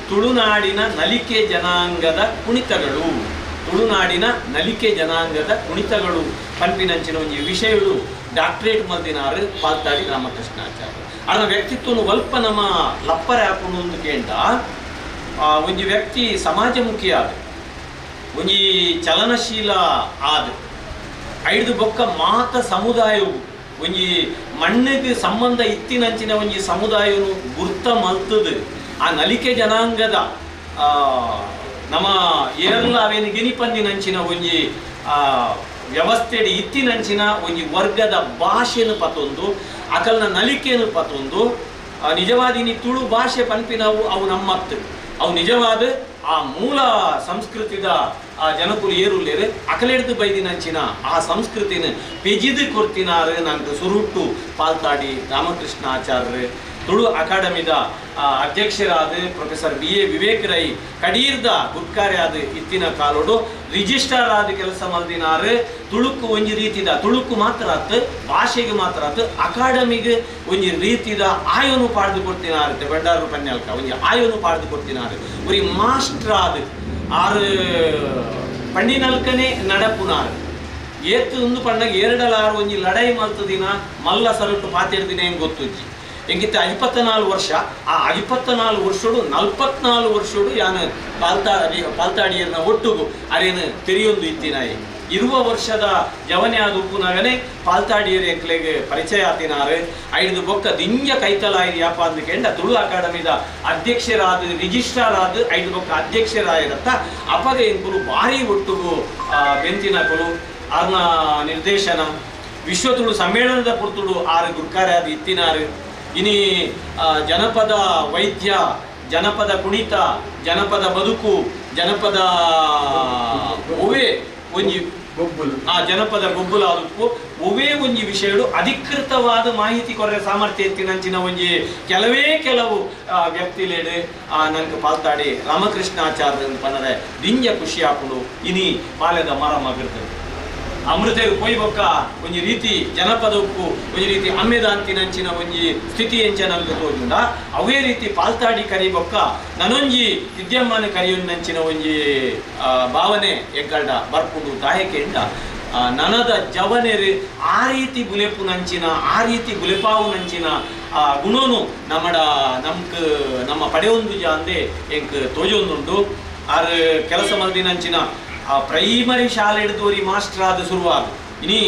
ತುಳುನಾಡಿನ ನಲಿಕೆ ಜನಾಂಗದ ಕುಣಿತಗಳು ತುಳುನಾಡಿನ ನಲಿಕೆ ಜನಾಂಗದ ಕುಣಿತಗಳು ಪಂಪಿನಂಚಿನ ಒಂಜಿ ವಿಷಯಗಳು ಡಾಕ್ಟರೇಟ್ ಮಲ್ದಿನಾರು ಪಾಲ್ತಾಡಿ ರಾಮಕೃಷ್ಣಾಚಾರ್ಯ ಅರ್ನ ವ್ಯಕ್ತಿತ್ವನು ಅಲ್ಪ ನಮ್ಮ ಲಪ್ಪರೆ ಹಾಕೊಂಡು ಒಂದು ಕೇಂದ್ರ ಒಂಜಿ ವ್ಯಕ್ತಿ ಸಮಾಜಮುಖಿ ಆದ ಒಂಜಿ ಚಲನಶೀಲ ಆದ ಐದು ಬೊಕ್ಕ ಮಾತ ಸಮುದಾಯವು ಒಂಜಿ ಮಣ್ಣಿಗೆ ಸಂಬಂಧ ಇತ್ತಿನಂಚಿನ ಒಂಜಿ ಸಮುದಾಯನು ಗುರ್ತ ಮಲ್ತದು ಆ ನಲಿಕೆ ಜನಾಂಗದ ನಮ್ಮ ಏರ್ಲ ಅವೇನು ಗಿನಿಪಂದಿನಂಚಿನ ಒಂಜಿ ವ್ಯವಸ್ಥೆಡಿ ಇತ್ತಿನಂಚಿನ ಒಂಜಿ ವರ್ಗದ ಭಾಷೆನು ಪತೊಂದು ಅಕಲ್ನ ನಲಿಕೆನು ಪತೊಂದು ನಿಜವಾದ ತುಳು ಭಾಷೆ ಪಂಪಿನವು ಅವು ನಮ್ಮತ್ತು ಅವು ನಿಜವಾದ ಆ ಮೂಲ ಸಂಸ್ಕೃತಿದ ಆ ಜನಕುಲು ಏರುಲ್ಲೇರು ಅಕಲೆಡ್ದು ಬೈದಿನಂಚಿನ ಆ ಸಂಸ್ಕೃತಿನ ಪೆಜಿದು ಕೊರ್ತಿನಾರು ನಂಗೆ ಸುರುಟ್ಟು ಪಾಲ್ತಾಡಿ ರಾಮಕೃಷ್ಣಾಚಾರ್ಯರು ತುಳು ಅಕಾಡೆಮಿದ ಅಧ್ಯಕ್ಷರಾದ ಪ್ರೊಫೆಸರ್ BA ವಿವೇಕ್ ರೈ ಕಡೀರ್ದ ಗುಟ್ಕಾರ್ಯಾದ ಇತ್ತಿನ ಕಾಲೋಡು ರಿಜಿಸ್ಟ್ರಾರ್ ಆದ ಕೆಲಸ ಮಲ್ದಿನಾರು ತುಳುಕು ಒಂಜಿ ರೀತಿದ ತುಳುಕು ಮಾತ್ರ ಆತು ಭಾಷೆಗೆ ಮಾತ್ರ ಆತು ಅಕಾಡೆಮಿಗೆ ಒಂಜಿ ರೀತಿದ ಆಯೋನು ಪಾಡ್ದು ಕೊಡ್ತಿನಾರು ಬಂಡಾರು ಪನ್ಯಾಲ್ಕ ಒಂಜಿ ಆಯೋನು ಪಾಡ್ದು ಕೊಡ್ತಿನಾರು ಒರಿ ಮಾಸ್ಟರ್ ಆದ ಆರು ಪಂಡಿನಲ್ಕನೆ ನಡಪುನಾರು ಏತ್ತು ಒಂದು ಪಂಡಗ ಎರಡಲಾರು ಒಂಜಿ ಲಡಾಯಿ ಮಲ್ತದಿನ ಮಲ್ಲ ಸರಟು ಪಾತಿಡ್ದಿನ ಏನು ಗೊತ್ತುಜ್ಜಿ ಎಂಗಿತ್ತ 54 ವರ್ಷ ಆ 54 ವರ್ಷೋಡು 44 ವರ್ಷೋಡು ಯಾನು ಪಾಲ್ತಾಡಿಯನ್ನ ಒಟ್ಟುಗು ಅರೇನು ತೆರೆಯೊಂದು ಇತ್ತಿನಾಯಿ ಇರುವ ವರ್ಷದ ಜವನೆ ಆದ ಉಪ್ಪುನಾಗನೆ ಪಾಲ್ತಾಡಿಯರು ಎಂಕ್ಲೆಗೆ ಪರಿಚಯ ಆತಿನಾರು ಐದು ಬೊಕ್ಕ ದಿಂಜ ಕೈತಲಾಯಿದು ಯಾಪ ಅಂದ್ಕೆಂಡ ತುಳು ಅಕಾಡೆಮಿದ ಅಧ್ಯಕ್ಷರಾದ ರಿಜಿಸ್ಟ್ರಾರ್ ಆದ ಐದು ಬೊಕ್ಕ ಅಧ್ಯಕ್ಷರಾಯಿರತ್ತ ಅಪಗೆ ಎಂಕುಲು ಭಾರಿ ಒಟ್ಟುಗು ಬೆಂತಿನಕುಲು ಆರ್ನ ನಿರ್ದೇಶನ ವಿಶ್ವ ತುಳು ಸಮ್ಮೇಳನದ ಪುರ್ತುಡು ಆರು ಗುರ್ಕಾರ್ಯಾದ ಇತ್ತಿನಾರು ಇನಿ ಜನಪದ ವೈದ್ಯ ಜನಪದ ಕುಣಿತ ಜನಪದ ಬದುಕು ಜನಪದ ಒವೆ ಒಂಜಿ ಜನಪದ ಗೊಬ್ಬುಲ ಅದಕ್ಕೂ ಒವೇ ಒಂಜಿ ವಿಷಯಗಳು ಅಧಿಕೃತವಾದ ಮಾಹಿತಿ ಕೊರರೆ ಸಾಮರ್ಥ್ಯ ಎತ್ತಿನಂಚಿನ ಒಂಜಿ ಕೆಲವು ವ್ಯಕ್ತಿಲೇಡು ನನಗೆ ಪಾಲ್ತಾಡಿ ರಾಮಕೃಷ್ಣಾಚಾರ್ಯ ಪನ್ನರೆ ದಿಂಜ ಖುಷಿ ಹಾಕೊಂಡು ಇನಿ ಬಾಲ್ಯದ ಮರ ಮಗಿರ್ತದೆ ಅಮೃತೆಗೆ ಪೊಯ್ ಬೊಕ್ಕ ಒಂಜಿ ರೀತಿ ಜನಪದಕ್ಕೂ ಒಂಜಿ ರೀತಿ ಅಮ್ಮೆದಾಂತಿನಂಚಿನ ಒಂಜಿ ಸ್ಥಿತಿ ಎಂಚನಲ್ಲು ತೋಜುಂಡ ಅವೇ ರೀತಿ ಪಾಲ್ತಾಡಿ ಕರಿ ಬೊಕ್ಕ ನನೊಂಜಿ ವಿದ್ಯಮಾನ ಕರಿಯೊಂದಂಚಿನ ಒಂಜಿ ಭಾವನೆ ಎಗ್ಗಲ್ಡ ಬರ್ಪುಡು ದಾಯಕೆಂಡ ನನದ ಜವನೆರು ಆ ರೀತಿ ಬುಲೆಪುನಂಚಿನ ಆ ರೀತಿ ಬುಲೆಪಾವುನಂಚಿನ ಗುಣನು ನಮ್ಮ ಪಡೆಯೊಂದು ಅಂದೆ ಎಂಕ್ ತೋಜೊಂದುಂಡು ಆರ್ ಕೆಲಸ ಮಲ್ದಿನಂಚಿನ ಪ್ರೈಮರಿ ಶಾಲೆ ಹಿಡಿದು ಮಾಸ್ಟರ್ ಆದ ಶುರುವಾದ ಇನಿ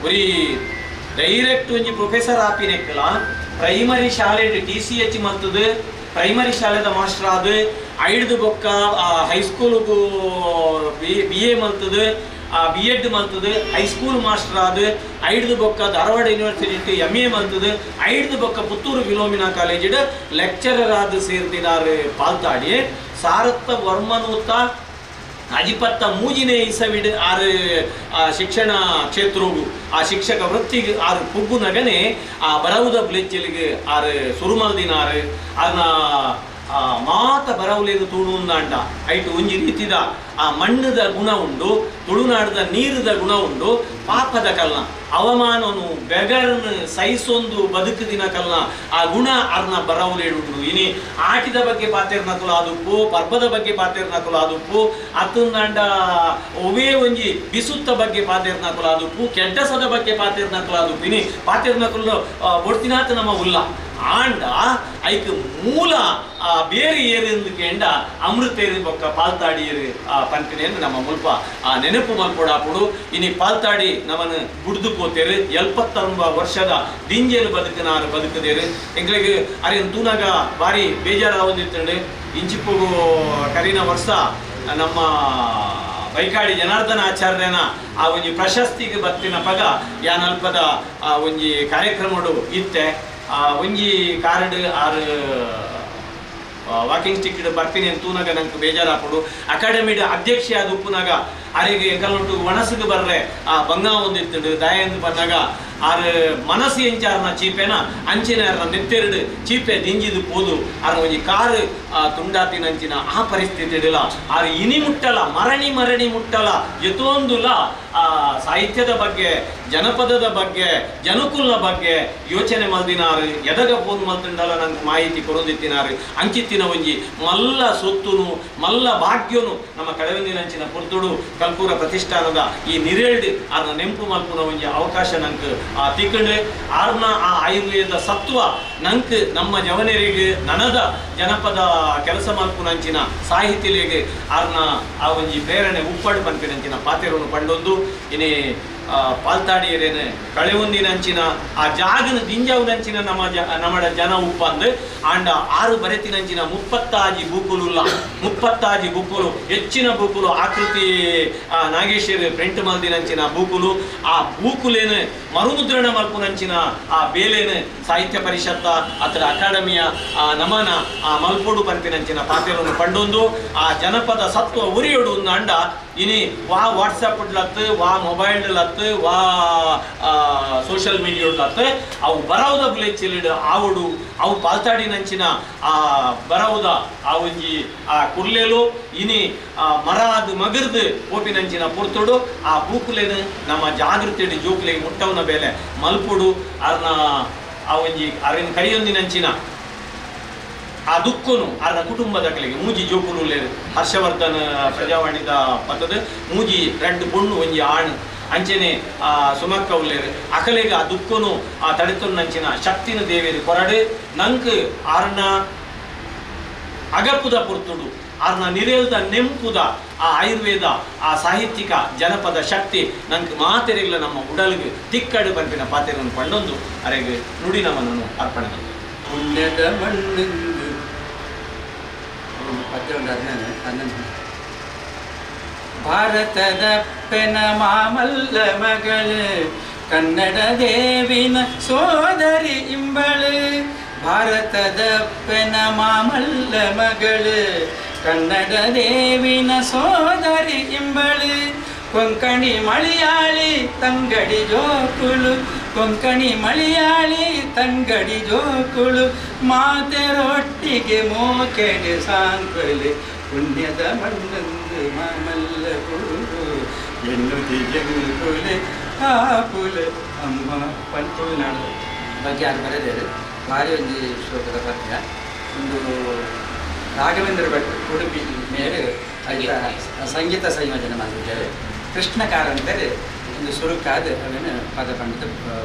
ಒರಿ ಡೈರೆಕ್ಟ್ ಒಂಜಿ ಪ್ರೊಫೆಸರ್ ಆಪಿನೆಕ್ಕಲ ಪ್ರೈಮರಿ ಶಾಲೆ TCH ಮಲ್ತದು ಪ್ರೈಮರಿ ಶಾಲೆದ ಮಾಸ್ಟರ್ ಆದ ಐಡ್ದು ಬೊಕ್ಕ ಹೈಸ್ಕೂಲ್ಗೂ BA ಮಲ್ತದು B.Ed ಮಲ್ತದು ಹೈಸ್ಕೂಲ್ ಮಾಸ್ಟರ್ ಆದ ಐಡ್ದು ಬೊಕ್ಕ ಧಾರವಾಡ ಯೂನಿವರ್ಸಿಟಿ MA ಮಲ್ತದು ಐಡ್ದು ಬೊಕ್ಕ ಪುತ್ತೂರು ಫಿಲೋಮಿನಾ ಕಾಲೇಜಿಡ್ ಲೆಕ್ಚರರ್ ಆದ ಸೇರ್ದಿನಾರು ಪಾಲ್ತಾಡಿ ಸಾರತ್ತ ವರ್ಮನೂತ ಅಜಿಪತ್ತ ಮೂಜಿನೇ ಇಸವಿಡ್ ಆರು ಶಿಕ್ಷಣ ಕ್ಷೇತ್ರವು ಆ ಶಿಕ್ಷಕ ವೃತ್ತಿಗೆ ಆರು ಪುಗ್ಗು ನಗನೆ ಆ ಬರವುದ ಬ್ಲೆಚ್ಚಲಿಗೆ ಆರು ಸುರುಮಲ್ದಿನಾರು ಅದನ್ನ ಮಾತ ಬರವಲೇದು ತುಳುಂದಾಂಡ ಐಟು ಒಂಜಿ ರೀತಿದ ಆ ಮಣ್ಣದ ಗುಣ ಉಂಡು ತುಳುನಾಡದ ನೀರದ ಗುಣ ಉಂಡು ಪಾಪದ ಕಲ್ನ ಅವಮಾನನು ಬೆಗರ್ನ ಸೈಸೊಂದು ಬದುಕದಿನ ಕಲ್ನ ಆ ಗುಣ ಅರ್ನ ಬರವಲೇಡುಂಡು ಇನಿ ಆಟಿದ ಬಗ್ಗೆ ಪಾತೆರ್ನಕುಲ ಆದುಪ್ಪು ಪರ್ಬದ ಬಗ್ಗೆ ಪಾತೆರ್ನಕುಲ ಆದುಪ್ಪು ಅತ್ತುಂದಾಂಡ ಒವೇ ಒಂಜಿ ಬಿಸುತ್ತ ಬಗ್ಗೆ ಪಾತೆರ್ನಕುಲ ಆದುಪ್ಪು ಕೆಡ್ಡಸದ ಬಗ್ಗೆ ಪಾತೆರ್ನಕುಲ ಆದುಪ್ಪು ಇನಿ ಪಾತೆರ್ನಕುಲು ಒಡ್ತಿನಾತ ನಮ್ಮ ಉಲ್ಲ ಆಂಡ ಐಕ್ ಮೂಲ ಬೇರೆ ಏರೆಂದು ಕೇಂಡ ಅಮೃತೇರಿ ಬೊಕ್ಕ ಪಾಲ್ತಾಡಿಯರು ಪಂಪಿನ ನಮ್ಮ ಮುಲ್ಪ ನೆನಪು ಮಲ್ಪೊಡಾಪುಡು ಇನಿ ಪಾಲ್ತಾಡಿ ನಮ್ಮನ್ನು ಗುಡ್ದು ಪೋತೇರು 79 ವರ್ಷದ ದಿಂಜೇರು ಬದುಕದೇರು ಎಂಗ್ಳಿಗೆ ಅರೇನು ತೂನಾಗ ಬಾರಿ ಬೇಜಾರಾವಂದಿತ್ತಂಡು ಇಂಚಿಪ್ಪುಗು ಕರಿನ ವರ್ಷ ನಮ್ಮ ಬೈಕಾಡಿ ಜನಾರ್ದನ ಆಚಾರ್ಯನ ಆ ಒಂಜಿ ಪ್ರಶಸ್ತಿಗೆ ಬತ್ತಿನ ಪಗ ಯಾನಲ್ಪದ ಒಂಜಿ ಕಾರ್ಯಕ್ರಮಡು ಇತ್ತೆ ಒಂಜಿ ಕಾರ್ಡ್ ಆರು ವಾಕಿಂಗ್ ಸ್ಟಿಕ್ ಬರ್ತೀನಿ ಅಂತ ತೂನಾಗ ನಂಗೆ ಬೇಜಾರಾಪಡು ಅಕಾಡೆಮಿಡ್ ಅಧ್ಯಕ್ಷ ಆದ ಉಪ್ಪುನಾಗ ಅರೆಗೆ ಕೆಲವೊಂದು ಒಣಸಿಗೆ ಬರ್ರೆ ಆ ಬಂಗ ಒಂದಿತ್ತು ದಾಯ ಎಂದು ಬಂದಾಗ ಆರು ಮನಸ್ಸು ಎಂಚಾರನ ಚೀಪೆನ ಅಂಚಿನ ನೆತ್ತೆರಡು ಚೀಪೆ ದಿಂಜಿದು ಪೋದು ಆರ ಒಂಜಿ ಕಾರು ತುಂಡಾತಿನಂಚಿನ ಆ ಪರಿಸ್ಥಿತಿ ಇಡಲ ಆರು ಇನಿ ಮುಟ್ಟಲ ಮರಣಿ ಮುಟ್ಟಲ ಎತ್ತೊಂದುಲ ಸಾಹಿತ್ಯದ ಬಗ್ಗೆ ಜನಪದದ ಬಗ್ಗೆ ಜನಕುಲ್ನ ಬಗ್ಗೆ ಯೋಚನೆ ಮಲ್ದಿನಾರು ಎದಗ ಫೋನ್ ಮಲ್ತಿಂಡಲ ನಂಗೆ ಮಾಹಿತಿ ಕೊಡೋದಿತ್ತಿನಾರು ಅಂಚಿತ್ತಿನ ಒಂಜಿ ಮಲ್ಲ ಸೊತ್ತುನು ಮಲ್ಲ ಭಾಗ್ಯನು ನಮ್ಮ ಕಡವೆಂದಿನಂಚಿನ ಪುರ್ತುಡು ಕಲ್ಪೂರ ಪ್ರತಿಷ್ಠಾನದ ಈ ನಿರೇಳ್ದು ಆರ್ನ ನೆಂಪು ಮಲ್ಪುನ ಒಂಜಿ ಅವಕಾಶ ನಂಗೆ ತಿಕ್ಕಂಡು ಆರ್ನ ಆ ಆಯುರ್ವೇದ ಸತ್ವ ನಂಗೆ ನಮ್ಮ ಜವನರಿಗೆ ನನದ ಜನಪದ ಕೆಲಸ ಮಲ್ಪುನಂಚಿನ ಸಾಹಿತ್ಯಲಿಗೆ ಆರ್ನ ಆ ಒಂಜಿ ಪ್ರೇರಣೆ ಉಪ್ಪಡು ಪಂಪಿನಂಚಿನ ಪಾತೆರನ್ನು ಪಂಡೊಂದು ಇನಿ ಪಾಲ್ತಾಡಿಯರೇನು ಕಳೆಯೊಂದಿನಂಚಿನ ಆ ಜಾಗನ ದಿಂಜಾವುದಂಚಿನ ನಮ್ಮಡ ಜನ ಉಪ್ಪಂದು ಆಂಡ ಆರು ಬರೆತಿನಂಚಿನ 30 ಬುಕ್ಕುಲು ಹೆಚ್ಚಿನ ಬುಕ್ಕುಲು ಆಕೃತಿ ನಾಗೇಶ್ವರ ಪ್ರಿಂಟ್ ಮಲ್ದಿನಂಚಿನ ಬೂಕುಲು ಆ ಬೂಕುಲೇನು ಮರುಮುದ್ರಣ ಮಲ್ಪುನಂಚಿನ ಆ ಬೇಲೇನು ಸಾಹಿತ್ಯ ಪರಿಷತ್ತ ಅತರ ಅಕಾಡೆಮಿಯ ನಮನ ಆ ಮಲ್ಪೊಡು ಪಂಪಿನಂಚಿನ ಪಾತೆರನ್ನು ಪಂಡೊಂದು ಆ ಜನಪದ ಸತ್ವ ಉರಿಯೊಡು ಅಂಡ ಇನಿ ವಾ ವಾಟ್ಸಪ್ ಲತ್ತು ವಾ ಮೊಬೈಲ್ ಲತ್ತು ಆತು ವಾ ಸೋಷಿಯಲ್ ಮೀಡಿಯಾಡ್ಲಾತು ಅವು ಬರವುದ ಬುಲೆಚ್ಚಿಲಿಡು ಆವುಡು ಅವು ಪಾಲ್ತಾಡಿನಂಚಿನ ಆ ಬರವುದ ಆ ಒಂಜಿ ಆ ಕುರ್ಲೆಲು ಇನಿ ಮರಾದು ಮಗರ್ದು ಓಪಿನಂಚಿನ ಪುರ್ತುಡು ಆ ಬೂಕುಲೆನು ನಮ್ಮ ಜಾಗೃತಿ ಜೋಕುಲೆಗೆ ಮುಟ್ಟವನ ಬೇಲೆ ಮಲ್ಪುಡು ಅರ್ನ ಆ ಒಂಜಿ ಅರಿನ ಕೈಯೊಂದಿನಂಚಿನ ಆ ದುಃಖನು ಅರ್ನ ಕುಟುಂಬದ ಕಲೆಗೆ ಮೂಜಿ ಜೋಕುಲು ಹರ್ಷವರ್ಧನ್ ಪ್ರಜಾವಾಣಿದ ಪತ್ತದ ಮೂಜಿ ರೆಡ್ ಬೊಣ್ಣು ಒಂಜಿ ಆಣ್ ಅಂಚನೆ ಆ ಸುಮಕ್ಕ ಉಲ್ಲೇರು ಅಕಲೆಗೆ ಆ ದುಃಖನು ಆ ತಡೆತೊನ್ನಂಚಿನ ಶಕ್ತಿನ ದೇವೇರು ಕೊರಡು ನಂಕ್ ಆರ್ನ ಅಗಪುದ ಪುರ್ತುಡು ಆರ್ನ ನಿರೇಲ್ದ ನೆಂಪುದ ಆ ಆಯುರ್ವೇದ ಆ ಸಾಹಿತ್ಯಿಕ ಜನಪದ ಶಕ್ತಿ ನಂಗೆ ಮಾತೆರೆಗ್ಲ ನಮ್ಮ ಉಡಲ್ಗೆ ತಿಕ್ಕಡು ಬಂಪಿನ ಪಾತೆರನ್ನು ಕೊಂಡೊಂದು ಅರೆಗೆ ನುಡಿನವನನ್ನು ಅರ್ಪಣೆ ಪುಣ್ಯದ ಮಣ್ಣಿಂದು ಪದ್ಯ ಉಂಟು ಅದನ್ನ ಭಾರತದ ಪೆನ ಮಾಮಲ್ಲ ಮಗಳು ಕನ್ನಡ ದೇವಿನ ಸೋದರಿ ಇಂಬಳು ಭಾರತದ ಪೆನ ಮಾಮಲ್ಲ ಮಗಳು ಕನ್ನಡ ದೇವಿನ ಸೋದರಿ ಇಂಬಳು ಕೊಂಕಣಿ ಮಲಯಾಳಿ ತಂಗಡಿ ಜೋಕುಳು ಕೊಂಕಣಿ ಮಲಯಾಳಿ ತಂಗಡಿ ಜೋಕುಳು ಮಾತೆರೊಟ್ಟಿಗೆ ಮೋಕೆಡೆ ಸಾಂಕಲೆ ಪುಣ್ಯದ ಮಣ್ಣಂದು ಮಾಮಲ್ಲ ಕುಳು ಎನ್ನುದಿಗೆಂಗುಲೆ ಆಪುಲೆ ಅಮ್ಮ ಪಂಚುನಾಡು ಬಗ್ಗೆ ಯಾರು ಬರೆದಿದ್ದಾರೆ ಭಾರಿ ಒಂದು ಶ್ಲೋಕದ ಪದ್ಯ ಒಂದು ರಾಘವೇಂದ್ರ ಭಟ್ ಉಡುಪಿ ಮೇಲೆ ಸಂಗೀತ ಸಂಯೋಜನೆ ಮಾಡಿದ್ದಾರೆ ಕೃಷ್ಣ ಕಾರಂತರು ಒಂದು ಸುರುಕಾದ ಅವನು ಪದ ಪಂಡಿತ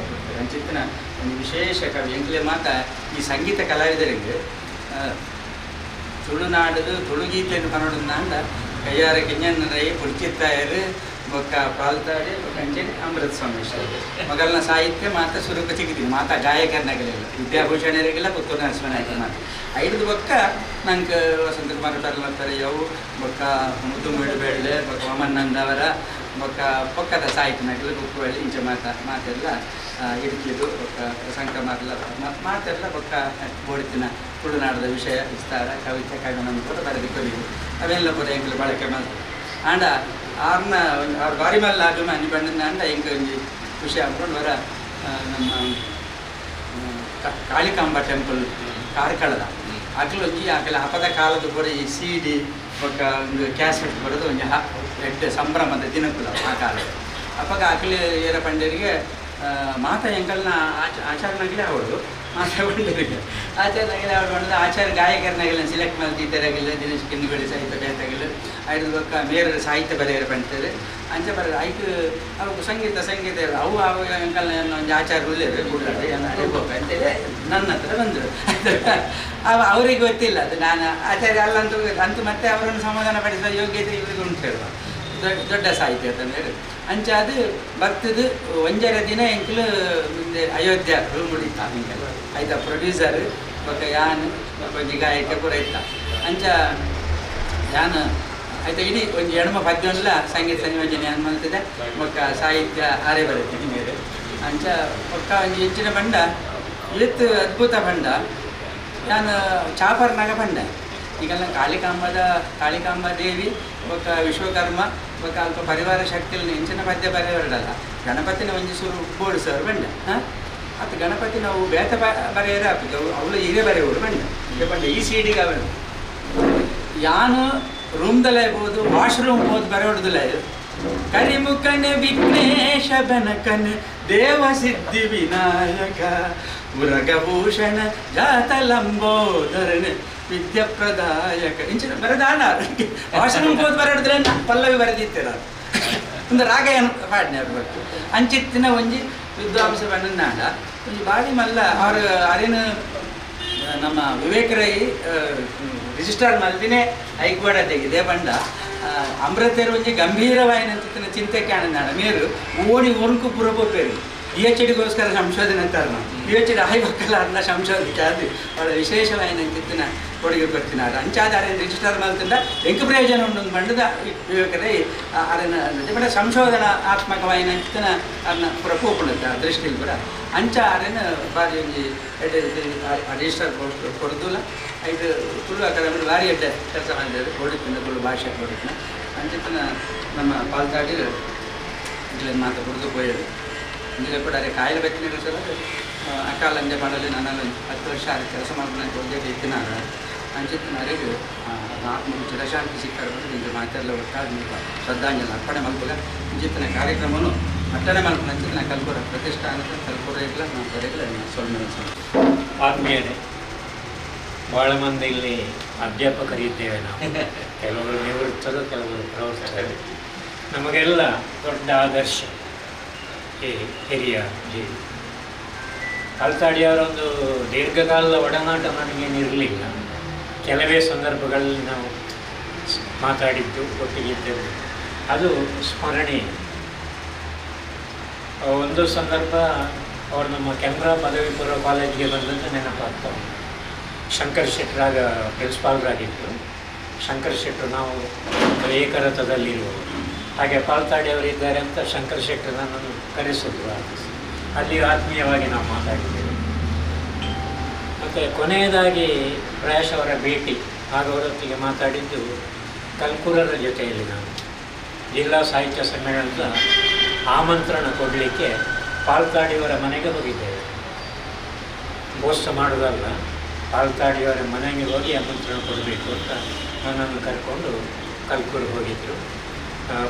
ಅಂಚಿತ್ತಿನ ಒಂದು ವಿಶೇಷ ಕವಿ ಎಂಕ್ಲೆ ಮಾತ ಈ ಸಂಗೀತ ಕಲಾವಿದರಿಗೆ ತುಳುನಾಡು ತುಳುಗೀತೆಯನ್ನು ಪನೋಡಂದ ಕೈಯಾರ ಕಿಂಜನ್ ರೈ ಪುಡ್ಚಿತ್ತಾಯರು ಬೊಕ್ಕ ಪಾಲ್ತಾಡಿ ಅಂಚನೆ ಅಮೃತ ಸೋಮೇಶ್ವರ ಮಗಲ್ನ ಸಾಹಿತ್ಯ ಮಾತ ಸುರುಕ ಸಿಗಿದ್ದೀನಿ ಮಾತ ಗಾಯಕರನಾಗಲಿಲ್ಲ ವಿದ್ಯಾಭೂಷಣರಿಗೆಲ್ಲ ಪುತ್ತೂರು ನರಸಿಂಹನಾಯ್ತು ಮಾತು ಐದು ಬೊಕ್ಕ ನಂಗೆ ವಸಂತ ಕುಮಾರ ಪರ್ಲತ್ತರೆ ಯವು ಬೊಕ್ಕ ಮುದ್ದು ಬೇಳೆ ಬೊಕ್ಕ ವಮನ್ನಂದ ಅವರ ಬೊಕ್ಕ ಪೊಕ್ಕದ ಸಾಹಿತ್ಯನಾಗಲಿ ಬುಕ್ಕುವಳ್ಳಿ ಇಂಚೆ ಮಾತೆಲ್ಲ ಇಡುಕಿದು ಬೊಕ್ಕ ಸಂಕ್ರಮಲ್ಲ ಮಾತೆಲ್ಲ ಬೊಕ್ಕ ಬೋಡಿತಿನ ತುಳುನಾಡದ ವಿಷಯ ವಿಸ್ತಾರ ಕವಿತೆ ಕಾವ್ಯನನ್ನು ಕೂಡ ಬರೆದು ಕವಿದು ಅವೆಲ್ಲ ಕೂಡ ಎಂಗ್ಲು ಬಳಕೆ ಮಾಡ್ತಾರೆ ಆಂಡ ಆರ್ನ ಅವ್ರ ಬಾರಿ ಮಲ್ಲ ಅಭಿಮಾನಿ ಬಂದ ಅಂಡ ಹೆಂಗೆ ಒಂದು ಖುಷಿ ಹಾಕ್ಕೊಂಡು ಬರ ನಮ್ಮ ಕಾಳಿಕಾಂಬ ಟೆಂಪಲ್ ಕಾರ್ಕಳದ ಅಕ್ಲು ಒಂಜಿ ಆಕಲ ಹಬ್ಬದ ಕಾಲದ ಕೂಡ ಈ CD ಬೊಕ್ಕ ಒಂದು ಕ್ಯಾಸೆಟ್ ಬರೋದು ಒಂಜಿ ಎಡ್ಡೆ ಸಂಭ್ರಮದ ದಿನಕುಲ ಆ ಕಾಲ ಅಪ್ಪಗ ಅಕ್ಲಿ ಏರ ಪಂಡರಿಗೆ ಮಾತ ಎಂಕಲ್ನ ಆಚಾರನಾಗಲೇ ಅವಳು ಮಾತಾ ಪಂಡರಿಗೆ ಆಚಾರನಾಗಲೇ ಅವಳು ಮಾಡಿದ ಆಚಾರ ಗಾಯಕರನಾಗಲ್ಲ ಸಿಲೆಕ್ಟ್ ಮಾಡ್ತಿದ್ದಾರಾಗಿಲ್ಲ ದಿನೇಶ್ ಕಿಂದುಗಳಿ ಸಾಹಿತ್ಯ ಬೇಕಾಗಿಲ್ಲ ಐದು ಬೊಕ್ಕ ಮೇರ ಸಾಹಿತ್ಯ ಬರೆಯರು ಪಂಡ್ತಾರೆ ಅಂಚೆ ಬರ ಐದು ಅವು ಸಂಗೀತ ಅವು ಎಂಕಲ್ನ ಒಂದು ಆಚಾರ ಉಳ್ಳೇರು ಗುಡ್ಲಾಡಿ ಅಡಿಬೋಕ ಅಂತೇಳಿ ನನ್ನ ಹತ್ರ ಬಂದರು ಅವರಿಗೆ ಗೊತ್ತಿಲ್ಲ ಅದು ನಾನು ಆಚಾರ್ಯ ಅಲ್ಲ ಅಂತೂ ಮತ್ತೆ ಅವರನ್ನು ಸಮಾಧಾನ ಪಡಿಸುವ ಯೋಗ್ಯತೆ ಇವರಿಗೆ ಉಂಟು ಹೇಳುವ ದೊಡ್ಡ ಸಾಹಿತ್ಯ ಅಂತ ಹೇಳಿ ಅಂಚೆ ಅದು ಬರ್ತದು ಒಂಜರ ದಿನ ಎಂಕಲು ಮುಂದೆ ಅಯೋಧ್ಯ ಮುಡಿತ ಹಿಂಗೆಲ್ಲ ಆಯ್ತಾ ಪ್ರೊಡ್ಯೂಸರ್ ಬೊಕ್ಕ ಯಾನ್ ಒಂಜಿ ಗಾಯಕ ಪೂರ ಇತ್ತ ಅಂಚ ಯಾನ್ ಆಯ್ತಾ ಇಡೀ ಒಂದು ಎಡಮ ಪದ್ಯಲ್ಲ ಸಂಗೀತ ಸಂಯೋಜನೆ ಏನು ಮಾಡ್ತಿದೆ ಬೊಕ್ಕ ಸಾಹಿತ್ಯ ಆರೇ ಬರುತ್ತೆ ಮೇಲೆ ಅಂಚ ಬೊಕ್ಕ ಒಂದು ಹೆಚ್ಚಿನ ಬಂಡ ಇವತ್ತು ಅದ್ಭುತ ಬಂಡ ನಾನು ಚಾಪರ್ನಾಗ ಬಂಡ ಈಗೆಲ್ಲ ಕಾಳಿಕಾಂಬ ದೇವಿ ಬೊಕ್ಕ ವಿಶ್ವಕರ್ಮ ಬೊಕ್ಕ ಅಲ್ಪ ಪರಿವಾರ ಶಕ್ತಿಯಲ್ಲಿ ಹೆಂಚಿನ ಪದ್ಯ ಬರೆಯಲ್ಲ ಗಣಪತಿನ ಒಂಜಿ ಸೂರು ಬೋರ್ಡು ಸರ್ ಬಂಡ ಅದು ಗಣಪತಿ ನಾವು ಬೇತ ಬರೆಯರ ಅವಳು ಹೀಗೆ ಬರೆಯೋರು ಬಂಡ ಈಗ ಬಂಡ ಈ CD ಅವನು ಯಾನು ರೂಮ್ದಲ್ಲೇ ಹೋದು ವಾಶ್ರೂಮ್ ಹೋದ್ ಬರೆಯೋಡ್ದಿಲ್ಲ ಇದು ಕರಿಮುಖನೆ ವಿಘ್ನೇಶ ಬನಕನ ದೇವ ಸಿದ್ಧಿ ವಿನಾಯಕ ಉರಗಭೂಷಣ ಜಾತಲಂಬೋದರನ ವಿದ್ಯಾಪ್ರದಾಯಕ ಇಂಚಿನ ಬರೆದಾನ ವಾಶ್ರೂಮ್ ಹೋದ್ ಬರೆಯೋಡಿದ್ರೆ ಪಲ್ಲವಿ ಬರೆದಿತ್ತೆ ನಾನು ಒಂದು ರಾಗ ಏನು ಪಾಡ್ನೆ ಬರ್ಬೇಕು ಅಂಚಿತ್ತಿನ ಒಂಜಿ ವಿದ್ವಾಂಸ ಬಣ್ಣನಾಡ ಒಂಜಿ ಬಾರಿ ಮಲ್ಲ ಅವ್ರ ಅರಿನ ನಮ್ಮ ವಿವೇಕರೈ ರಿಜಿಸ್ಟರ್ ಮಲ್ದಿನೇ ಐಕ್ವಾಡ ತೆಗಿದೆ ಬಂಡ ಅಮೃತರು ಒಂಜಿ ಗಂಭೀರವಾಯಿನ ಚಿಂತೆ ಕಾಣನಾಡ ಮೇರು ಓಡಿ ಒರ್ಕು ಪುರಬೋಪೇರು PhDಗೋಸ್ಕರ ಸಂಶೋಧನೆ ಅಂತಾರೆ ನಾವು PhD ಆಯ್ಬೇಕಲ್ಲ ಸಂಶೋಧನೆ ಆದಿ ಭಾಳ ವಿಶೇಷವಾಯಿನ ಚಿತ್ತಿನ ಕೊಡುಗೆ ಕೊಡ್ತಿನಾರ ಅಂಚಾದ ಅರೇನು ರಿಜಿಸ್ಟರ್ ಮಲ್ತಿಂದ ಎಂಕ ಪ್ರಯೋಜನ ಉಂಟು ಬಂಡದ ವಿವೇಕರೈ ಅರೇನ ಬಡ ಸಂಶೋಧನಾತ್ಮಕವಾಯಿನ ಚಿತ್ತಿನ ಅದನ್ನ ಪುರ ಪೋಪುಣದ ದೃಷ್ಟಿಲಿ ಪುರ ಅಂಚ ಅರೇನ ಬಾರಿ ಒಂಜಿ ರಿಜಿಸ್ಟರ್ ಕೊಡ್ದುಲ್ಲ ಐದು ತುಳು ಅಕಾಡೆಮಿ ಭಾರಿ ಎಡ್ಡೆ ಕೆಲಸ ಮಾಡಿದ್ದಾರೆ ಕೊಡುತ್ತಿನ ತುಳು ಭಾಷೆ ಕೊಡುತ್ತಿನ ಅಂಚಿತ್ತಿನ ನಮ್ಮ ಪಾಲ್ತಾಡಿ ಇಂಗ್ಲೆಂಡ್ ಮಾತ್ರ ಕುಡಿದು ಹೋಯದು ಇಂಗ್ಲೆ ಕೂಡ ಅದೇ ಕಾಯಿಲೆ ಬೆತ್ತಿನ ಸಲ ಅಕಾಲ ಅಂಜೆ ಮಾಡಲಿ ನನ್ನಲ್ಲಿ 10 ವರ್ಷ ಕೆಲಸ ಮಾಡ್ಕೊಂಡು ಹೋಗಿ ಇತ್ತು ನಾನು ಅಂಚಿತ್ತಿನವರೆಗೂ ಚಿರಶಾಂತಿ ಸಿಕ್ಕಾರು ನಿಮಗೆ ಮಾತೆಲ್ಲ ಒಟ್ಟಾಗಿ ಶ್ರದ್ಧಾಂಜಲಿ ಅರ್ಪಣೆ ಮಲ್ಪಗ ಇಂಚಿತ್ತಿನ ಕಾರ್ಯಕ್ರಮವನ್ನು ಅಟ್ಟಣೆ ಮಲ್ಪನ ಅಂಚಿತ್ತಿನ ಕಲ್ಪುರ ಪ್ರತಿಷ್ಠಾನದ ಕಲ್ಪುರ ಇಲ್ಲ ನಾವು ಕರೆಗಳ ಸೊಳ್ಳೆ ಆತ್ಮೀಯರೇ, ಭಾಳ ಮಂದಿ ಇಲ್ಲಿ ಅಧ್ಯಾಪಕರಿದ್ದೇವೆ ನಾವು. ಕೆಲವರು ನಿವೃತ್ತರು, ಕೆಲವರು ಪ್ರವರ್ತಕರು. ನಮಗೆಲ್ಲ ದೊಡ್ಡ ಆದರ್ಶ ಈ ಹಿರಿಯ ಜೀವಿ. ಕಾಲ್ತಾಡಿಯವರೊಂದು ದೀರ್ಘಕಾಲದ ಒಡನಾಟ ನನಗೇನಿರಲಿಲ್ಲ. ಕೆಲವೇ ಸಂದರ್ಭಗಳಲ್ಲಿ ನಾವು ಮಾತಾಡಿದ್ದು, ಒಟ್ಟಿಗಿದ್ದೆವು. ಅದು ಸ್ಮರಣೀಯ. ಒಂದು ಸಂದರ್ಭ ಅವರು ನಮ್ಮ ಕೆನರಾ ಪದವಿ ಪೂರ್ವ ಕಾಲೇಜಿಗೆ ಬಂದದ್ದು ನೆನಪಾಗ್ತವೆ. ಶಂಕರ್ ಶೆಟ್ಟರಾಗ ಪ್ರಿನ್ಸಿಪಾಲ್ರಾಗಿದ್ದರು. ಶಂಕರ್ ಶೆಟ್ಟರು ನಾವು ಏಕರಥದಲ್ಲಿರುವರು. ಹಾಗೆ ಪಾಲ್ತಾಡಿಯವರು ಇದ್ದಾರೆ ಅಂತ ಶಂಕರ್ ಶೆಟ್ಟರು ನನ್ನನ್ನು ಕರೆಸಿದ್ರು. ಅಲ್ಲಿ ಆತ್ಮೀಯವಾಗಿ ನಾವು ಮಾತಾಡಿದ್ದೇವೆ. ಮತ್ತು ಕೊನೆಯದಾಗಿ ಪ್ರಾಯಶಃ ಅವರ ಭೇಟಿ ಅವರೊತ್ತಿಗೆ ಮಾತಾಡಿದ್ದು ಕಲ್ಕುರರ ಜೊತೆಯಲ್ಲಿ. ನಾನು ಜಿಲ್ಲಾ ಸಾಹಿತ್ಯ ಸಮ್ಮೇಳನದ ಆಮಂತ್ರಣ ಕೊಡಲಿಕ್ಕೆ ಪಾಲ್ತಾಡಿಯವರ ಮನೆಗೆ ಹೋಗಿದ್ದೇವೆ. ಬೋಸ್ಟ್ ಮಾಡೋದಲ್ಲ, ಪಾಲ್ತಾಡಿಯವರ ಮನೆಗೆ ಹೋಗಿ ಆಮಂತ್ರಣ ಕೊಡಬೇಕು ಅಂತ ನನ್ನನ್ನು ಕರ್ಕೊಂಡು ಕಲ್ಕೂರು ಹೋಗಿದ್ದರು.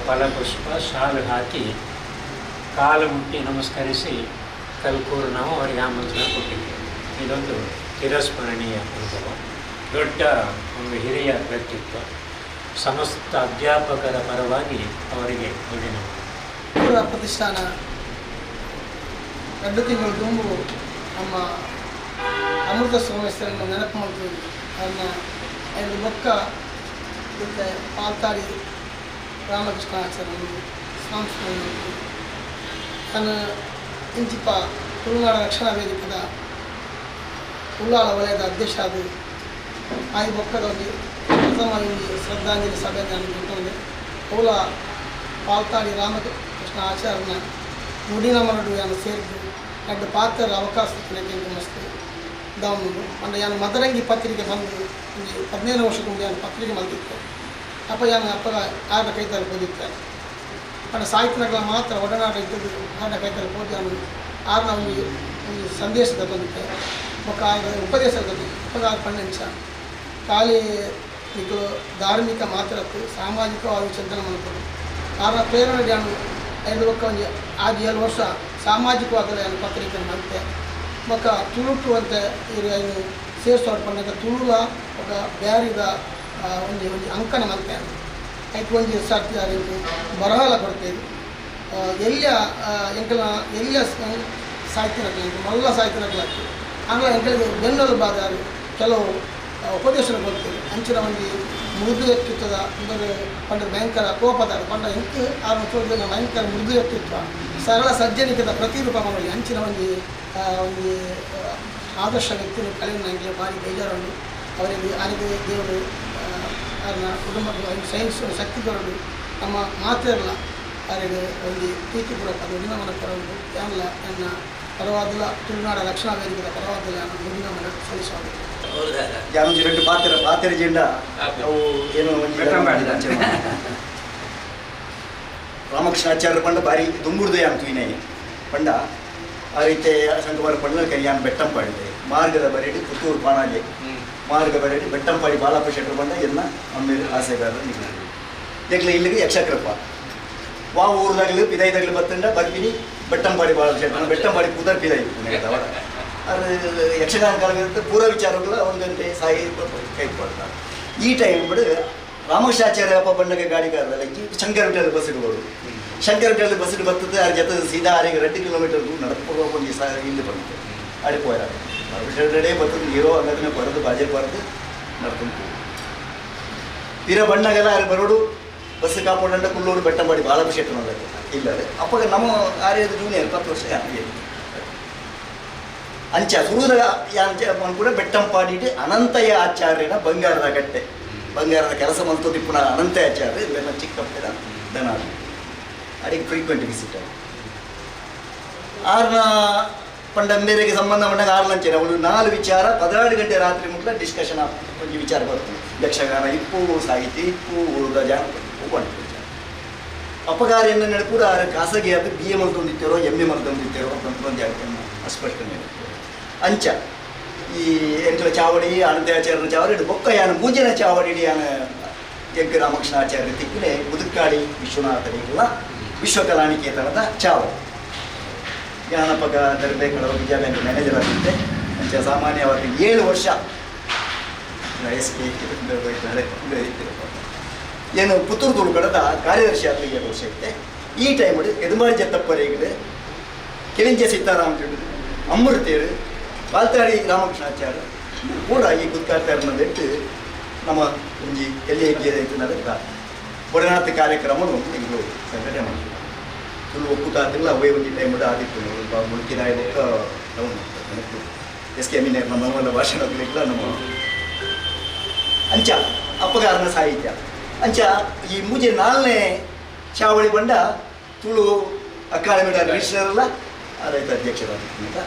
ಫಲಪುಷ್ಪ ಶಾಲು ಹಾಕಿ ಕಾಲು ಮುಟ್ಟಿ ನಮಸ್ಕರಿಸಿ ಕಲ್ಕೂರು ನಾವು ಅವರಿಗೆ ಆಮಂತ್ರಣ ಕೊಟ್ಟಿದ್ದೇವೆ. ಇದೊಂದು ಚಿರಸ್ಮರಣೀಯ ಅನುಭವ. ದೊಡ್ಡ ಒಂದು ಹಿರಿಯ ವ್ಯಕ್ತಿತ್ವ. ಸಮಸ್ತ ಅಧ್ಯಾಪಕರ ಪರವಾಗಿ ಅವರಿಗೆ ನುಡಿನ ಪ್ರತಿಷ್ಠಾನ 2 ತಿಂಗಳು ತುಂಬು ನಮ್ಮ ಅಮೃತ ಸೋಮೇಶ್ವರನ್ನು ನೆನಪು ಮಾಡ್ತೀವಿ. ಅದನ್ನು 5 ಬೊಕ್ಕ ಮತ್ತು ಪಾಲ್ತಾಡಿ ರಾಮಕೃಷ್ಣಾಚಾರ್ಯ ಸಂಸ್ಕೃತಿ ನಾನು ಇಂಚಿಪ್ಪ ತುಳುನಾಡ ರಕ್ಷಣಾ ವೇದಿಕೆದ ಉಳ್ಳಾಳ ವಲಯದ ಅಧ್ಯಕ್ಷ ಅದು 5 ಬೊಕ್ಕದ ಒಂದು ಪ್ರಥಮ ಇಲ್ಲಿ ಶ್ರದ್ಧಾಂಜಲಿ ಸಭೆ ನಾನು ಬಿಟ್ಟುಕೊಂಡೆ. ಅವಳ ಪಾಲ್ತಾಡಿ ರಾಮಕೃಷ್ಣ ಆಚಾರ್ಯನ ನುಡಿನ ಮರಡು ಸೇರಿದ್ದು 2 ಪಾತ್ರ ಅವಕಾಶ ಮಸ್ತ್ ದಾವಣು ಅಂದ್ರೆ ಯಾನು ಮದರಂಗಿ ಪತ್ರಿಕೆ ಬಂದು 15 ವರ್ಷಕ್ಕೆ ಮುಂದೆ ಯಾನು ಪತ್ರಿಕೆ ಮಲ್ತಿತ್ತು. ಅಪ್ಪ ಯಾನು ಅಪ್ಪ ಆಡ ಕೈತಲ್ಲಿ ಓದಿರ್ತಾರೆ. ಅಣ್ಣ ಸಾಹಿತ್ಯಗಳ ಮಾತ್ರ ಒಡನಾಟ ಇದ್ದದ್ದು ಆಡ ಕೈತಲ್ಲಿ ಓದಿ ಅವನು ಆರ್ನ ಒಂದು ಸಂದೇಶದ ಬಂದಿತ್ತೆ ఒక ఉపదేశాలు ఒక 12 ಖಾಲಿ ಇದು ಧಾರ್ಮಿಕ ಮಾತ್ರಕ್ಕೂ ಸಾಮಾಜಿಕ ಚಿಂತನೆ ಮಾಡ್ತಾರೆ. ಕಾರಣ ಪ್ರೇರಣೆ ಜಾನು 5 ವರ್ಷ ಒಂದು 7 ವರ್ಷ ಸಾಮಾಜಿಕವಾಗಲೇ ಏನು ಪತ್ರಿಕೆ ಮತ್ತೆ ఒక ತುಳುಟು ಅಂತ ಇವರು ಸೇರಿಸೋಡ್ಕೊಂಡಾಗ ತುಳುಲ ఒక ಬ್ಯಾರಿದ ಒಂದು ಅಂಕನ ಮತ್ತೆ ಆಯ್ತು ಒಂದು ಸರ್ತಿ ಅದಕ್ಕೆ ಬರಹಾಲ ಕೊಡ್ತೇವೆ. ಎಲ್ಲ ಎಂಕಲ ಎಲ್ಲ ಸಾಹಿತ್ಯಕ್ಕೆ ಮಲ್ಲ ಸಾಹಿತ್ಯಕ್ಕೆ ಆಮೇಲೆ ಎಂಕಲಿಗೆ ಬೆನ್ನಲು ಬಾದಾರು ಕೆಲವು ಉಪದೇಶನ ಕೊಡ್ತೇವೆ. ಅಂಚಿನ ಒಂದು ಮೃದು ವ್ಯಕ್ತಿತ್ವದ ಅಂದರೆ ಪಂಡ ಭಯಂಕರ ಕೋಪದ ಪಂಡ ಎಂಕ ಆರು ತೋರಿದ ಭಯಂಕರ ಮೃದು ವ್ಯಕ್ತಿತ್ವ ಸರಳ ಸಜ್ಜನಿಕದ ಪ್ರತಿರೂಪ ಮಾಡಿ ಅಂಚಿನ ಒಂದು ಆದರ್ಶ ವ್ಯಕ್ತಿಯ ಕಲೆಯನ್ನು ನನಗೆ ಭಾರಿ ಬೇಜಾರನ್ನು ಅವರಿಗೆ ದೇವರು ಅವ್ರನ್ನ ಕುಟುಂಬದ ಸೈನ್ಸ್ ಶಕ್ತಿಗಳು ನಮ್ಮ ಮಾತೆಲ್ಲ ಅವರಿಗೆ ಒಂದು ಪ್ರೀತಿ ಕೂಡ ನುಡಿನಮನ ಕೊಡಲು ಎಲ್ಲ ನನ್ನ ಪರವಾದಿಲ್ಲ ತುಳುನಾಡ ರಕ್ಷಣಾ ವೇದಿಕೆಯ ಪರವಾದಿಲ್ಲ ನುಡಿನಮನ ಸಲ್ಲಿಸುವುದು. ಯಾವೊಂದು 2 ಪಾತ್ರ ಜೆಂಡ ಅವು ಏನು ರಾಮಕೃಷ್ಣಾಚಾರ್ಯ ಪಂಡ ಬಾರಿ ದುಂಬುಡ್ದು ಯಾನು ತುಯಿನೇ ಪಂಡ ಆ ರೀತಿ ಸಂಕವಾರ ಪಂಡ ಕರಿಯಾನ್ ಬೆಟ್ಟಂಪಾಡಿದೆ ಮಾರ್ಗದ ಬರೆಡಿ ಪುತ್ತೂರು ಪಾಣಾಲೆ ಮಾರ್ಗ ಬರೆಡಿ ಬೆಟ್ಟಂಪಾಡಿ ಬಾಲಪ್ಪ ಶೆಟ್ಟರು ಪಂಡ ಎಲ್ಲ ಅಮ್ಮೇಲೆ ಆಸೆಗಾರರು ನಿಂತು ದೇಗ್ಲ ಇಲ್ಲಿಗೆ ಯಕ್ಷಕ್ರಪ್ಪ ವಾ ಊರ್ದಾಗಲು ಪಿದಾಯ್ದಾಗಲು ಬತ್ತಂಡ ಬರ್ಪಿನಿ ಬೆಟ್ಟಂಪಾಡಿ ಬಾಲ ಶೆಟ್ಟರು ಬೆಟ್ಟಂಪಾಡಿ ಪುದರ್ ಪಿದಾಯಿ ಅವರ ಅದು ಯಕ್ಷಗಾನ ಕಾಲದ ಪೂರ ವಿಚಾರಗಳು ಒಂದಂತೆ ಸಾಯಿ ಕೈಗೊಳ್ತಾರೆ. ಈ ಟೈಮ್ ಬಿಡು ರಾಮಕೃಷ್ಣಾಚಾರ್ಯ ಅಪ್ಪ ಬಣ್ಣಗೆ ಗಾಡಿಗಾರದಲ್ಲ ಶಂಕರ ವಿಠಲ್ ಬಸ್ ಇಡ್ಬೋದು. ಶಂಕರ ವಿಠಲ್ ಬಸ್ ಇಟ್ಟು ಬರ್ತದೆ ಅದ್ರ ಜೊತೆ ಸೀದಾ ಆರಿಗೆ 2 ಕಿಲೋಮೀಟರ್ ದೂರ ನಡ್ಕೊಂಡು ಒಂದು ಇಲ್ಲಿ ಬಂತು ಅಡಿಪೋಯ ವಿಠಲ್ಡೆ ಬರ್ತದೆ ಇರೋ ಅನ್ನೋದನ್ನ ಬರೋದು ಬಾಜೆ ಬರೆದು ನಡ್ಕೊಂಡು ತೀರ ಬಣ್ಣಗೆಲ್ಲ ಅಲ್ಲಿ ಬರೋಡು ಬಸ್ ಕಾಪಾಡಂಡ ಕುಲ್ಲೂರು ಬೆಟ್ಟ ಮಾಡಿ ಬಾಲಪ್ಪ ಶೆಟ್ಟರು ಅನ್ನೋದು ಇಲ್ಲದೆ ಅಪ್ಪಾಗ ನಮ್ಮ ಆರ್ಯದ ಜೂನಿಯರ್ 10 ವರ್ಷ ಅಂಚ ಸುರುದ ಕೂಡ ಬೆಟ್ಟಂಪಾಡಿಟ್ಟು ಅನಂತಯ್ಯ ಆಚಾರ್ಯನ ಬಂಗಾರದ ಗಟ್ಟೆ ಬಂಗಾರದ ಕೆಲಸ ಮಂತೋದಿ ಪುನಃ ಅನಂತಯ್ಯ ಆಚಾರ್ಯ ಇವೆಲ್ಲ ಚಿಕ್ಕಪ್ಪನ ದನ ಅಡಿಗೆ ಫ್ರೀಕ್ವೆಂಟ್ ವಿಸಿಟರ್ ಆರ್ನ ಪಂಡಂಬೇರೆಗೆ ಸಂಬಂಧ ಪಂಡಾಗ 6 ಲಂಚನೆ ಅವಳು 4 ವಿಚಾರ 16 ಗಂಟೆ ರಾತ್ರಿ ಮುಟ್ಲ ಡಿಸ್ಕಷನ್ ಒಂದು ವಿಚಾರ ಬರ್ತದೆ. ಯಕ್ಷಗಾನ ಇಪ್ಪು ಸಾಹಿತ್ಯ ಇಪ್ಪು ಉಳಿದ ಜಾನಪದ ಇಪ್ಪು ಬಂಡ ವಿಚಾರ ಅಪಗಾರ ಎನ್ನ ಕೂಡ ಖಾಸಗಿ ಅದು ಬಿ ಎ ಮಲ್ತೊಂದಿತ್ತೇರೋ ಎಮ್ ಎ ಮಲ್ತೊಂದಿತ್ತೇರೋ ಅಂತ ಜಾಗವನ್ನು ಅಸ್ಪಷ್ಟನೆ ಅಂಚ ಈ ಎಂಕಲ ಚಾವಡಿ ಅನಂತಾಚಾರ್ಯ ಚಾವಡಿ ಬೊಕ್ಕ ಯಾನ ಮೂಜಿನ ಚಾವಡಿ ಯಾನ ಯಜ್ಞ ರಾಮಕೃಷ್ಣಾಚಾರ್ಯ ತಿಕ್ಕನೆ ಮುದುಕಾಡಿ ವಿಶ್ವನಾಥರಿಗೆಲ್ಲ ವಿಶ್ವಕಲಾನಿಕೇತನದ ಚಾವಡಿ ಜ್ಞಾನಪಕ ತರಬೇಕಳ ವಿದ್ಯಾ ಬ್ಯಾಂಕ್ ಮ್ಯಾನೇಜರ್ ಆಗಿದ್ದೆ ಅಂಚ ಸಾಮಾನ್ಯವಾಗಿ 7 ವರ್ಷ ಎಸ್ ಕೆ ಏನು ಪುತ್ತೂರು ತುಳುಕಡದ ಕಾರ್ಯದರ್ಶಿ ಆದ 7 ವರ್ಷ ಇತ್ತೆ. ಈ ಟೈಮಲ್ಲಿ ಎದುಮಾಡಿ ಜತ್ತಪ್ಪರೇಗಡೆ ಕೆಲಿಂಜೆ ಸೀತಾರಾಮ ಅಮೃತೇರು ಪಾಲ್ತಾಡಿ ರಾಮಕೃಷ್ಣಾಚಾರ್ಯ ಕೂಡ ಈ ಗುತ್ಕಾರ್ತಾರನ್ನ ಬಿಟ್ಟು ನಮ್ಮ ಒಂಜಿ ಎಲ್ಲಿ ಹೆಜ್ಜೆ ನಡೆದ ಒಡನಾಥ ಕಾರ್ಯಕ್ರಮವನ್ನು ಎಲ್ರು ಸಂಘಟನೆ ಮಾಡಿದ್ರು. ತುಳು ಒಕ್ಕೂಟಾತಿಲ್ಲ ಅವೇ ಒಂದು ಟೈಮ್ ಆದಿತ್ತು ಮುಳುಕಿನ ಎಸ್ ಕೆ ಮೀನೇರ್ ನಮ್ಮ ಭಾಷಣಗಳಿಲ್ಲ ನಮ್ಮ ಅಂಚ ಅಪಗಾರನ ಸಾಹಿತ್ಯ ಅಂಚ ಈ ಮೂಜೆ 4ನೇ ಚಾವಳಿ ಬಂಡ ತುಳು ಅಕಾಡೆಮಿ ರಿಜಿಸ್ಟ್ರಲ್ಲ ರೈತ ಅಧ್ಯಕ್ಷರಾಗಿದ್ದ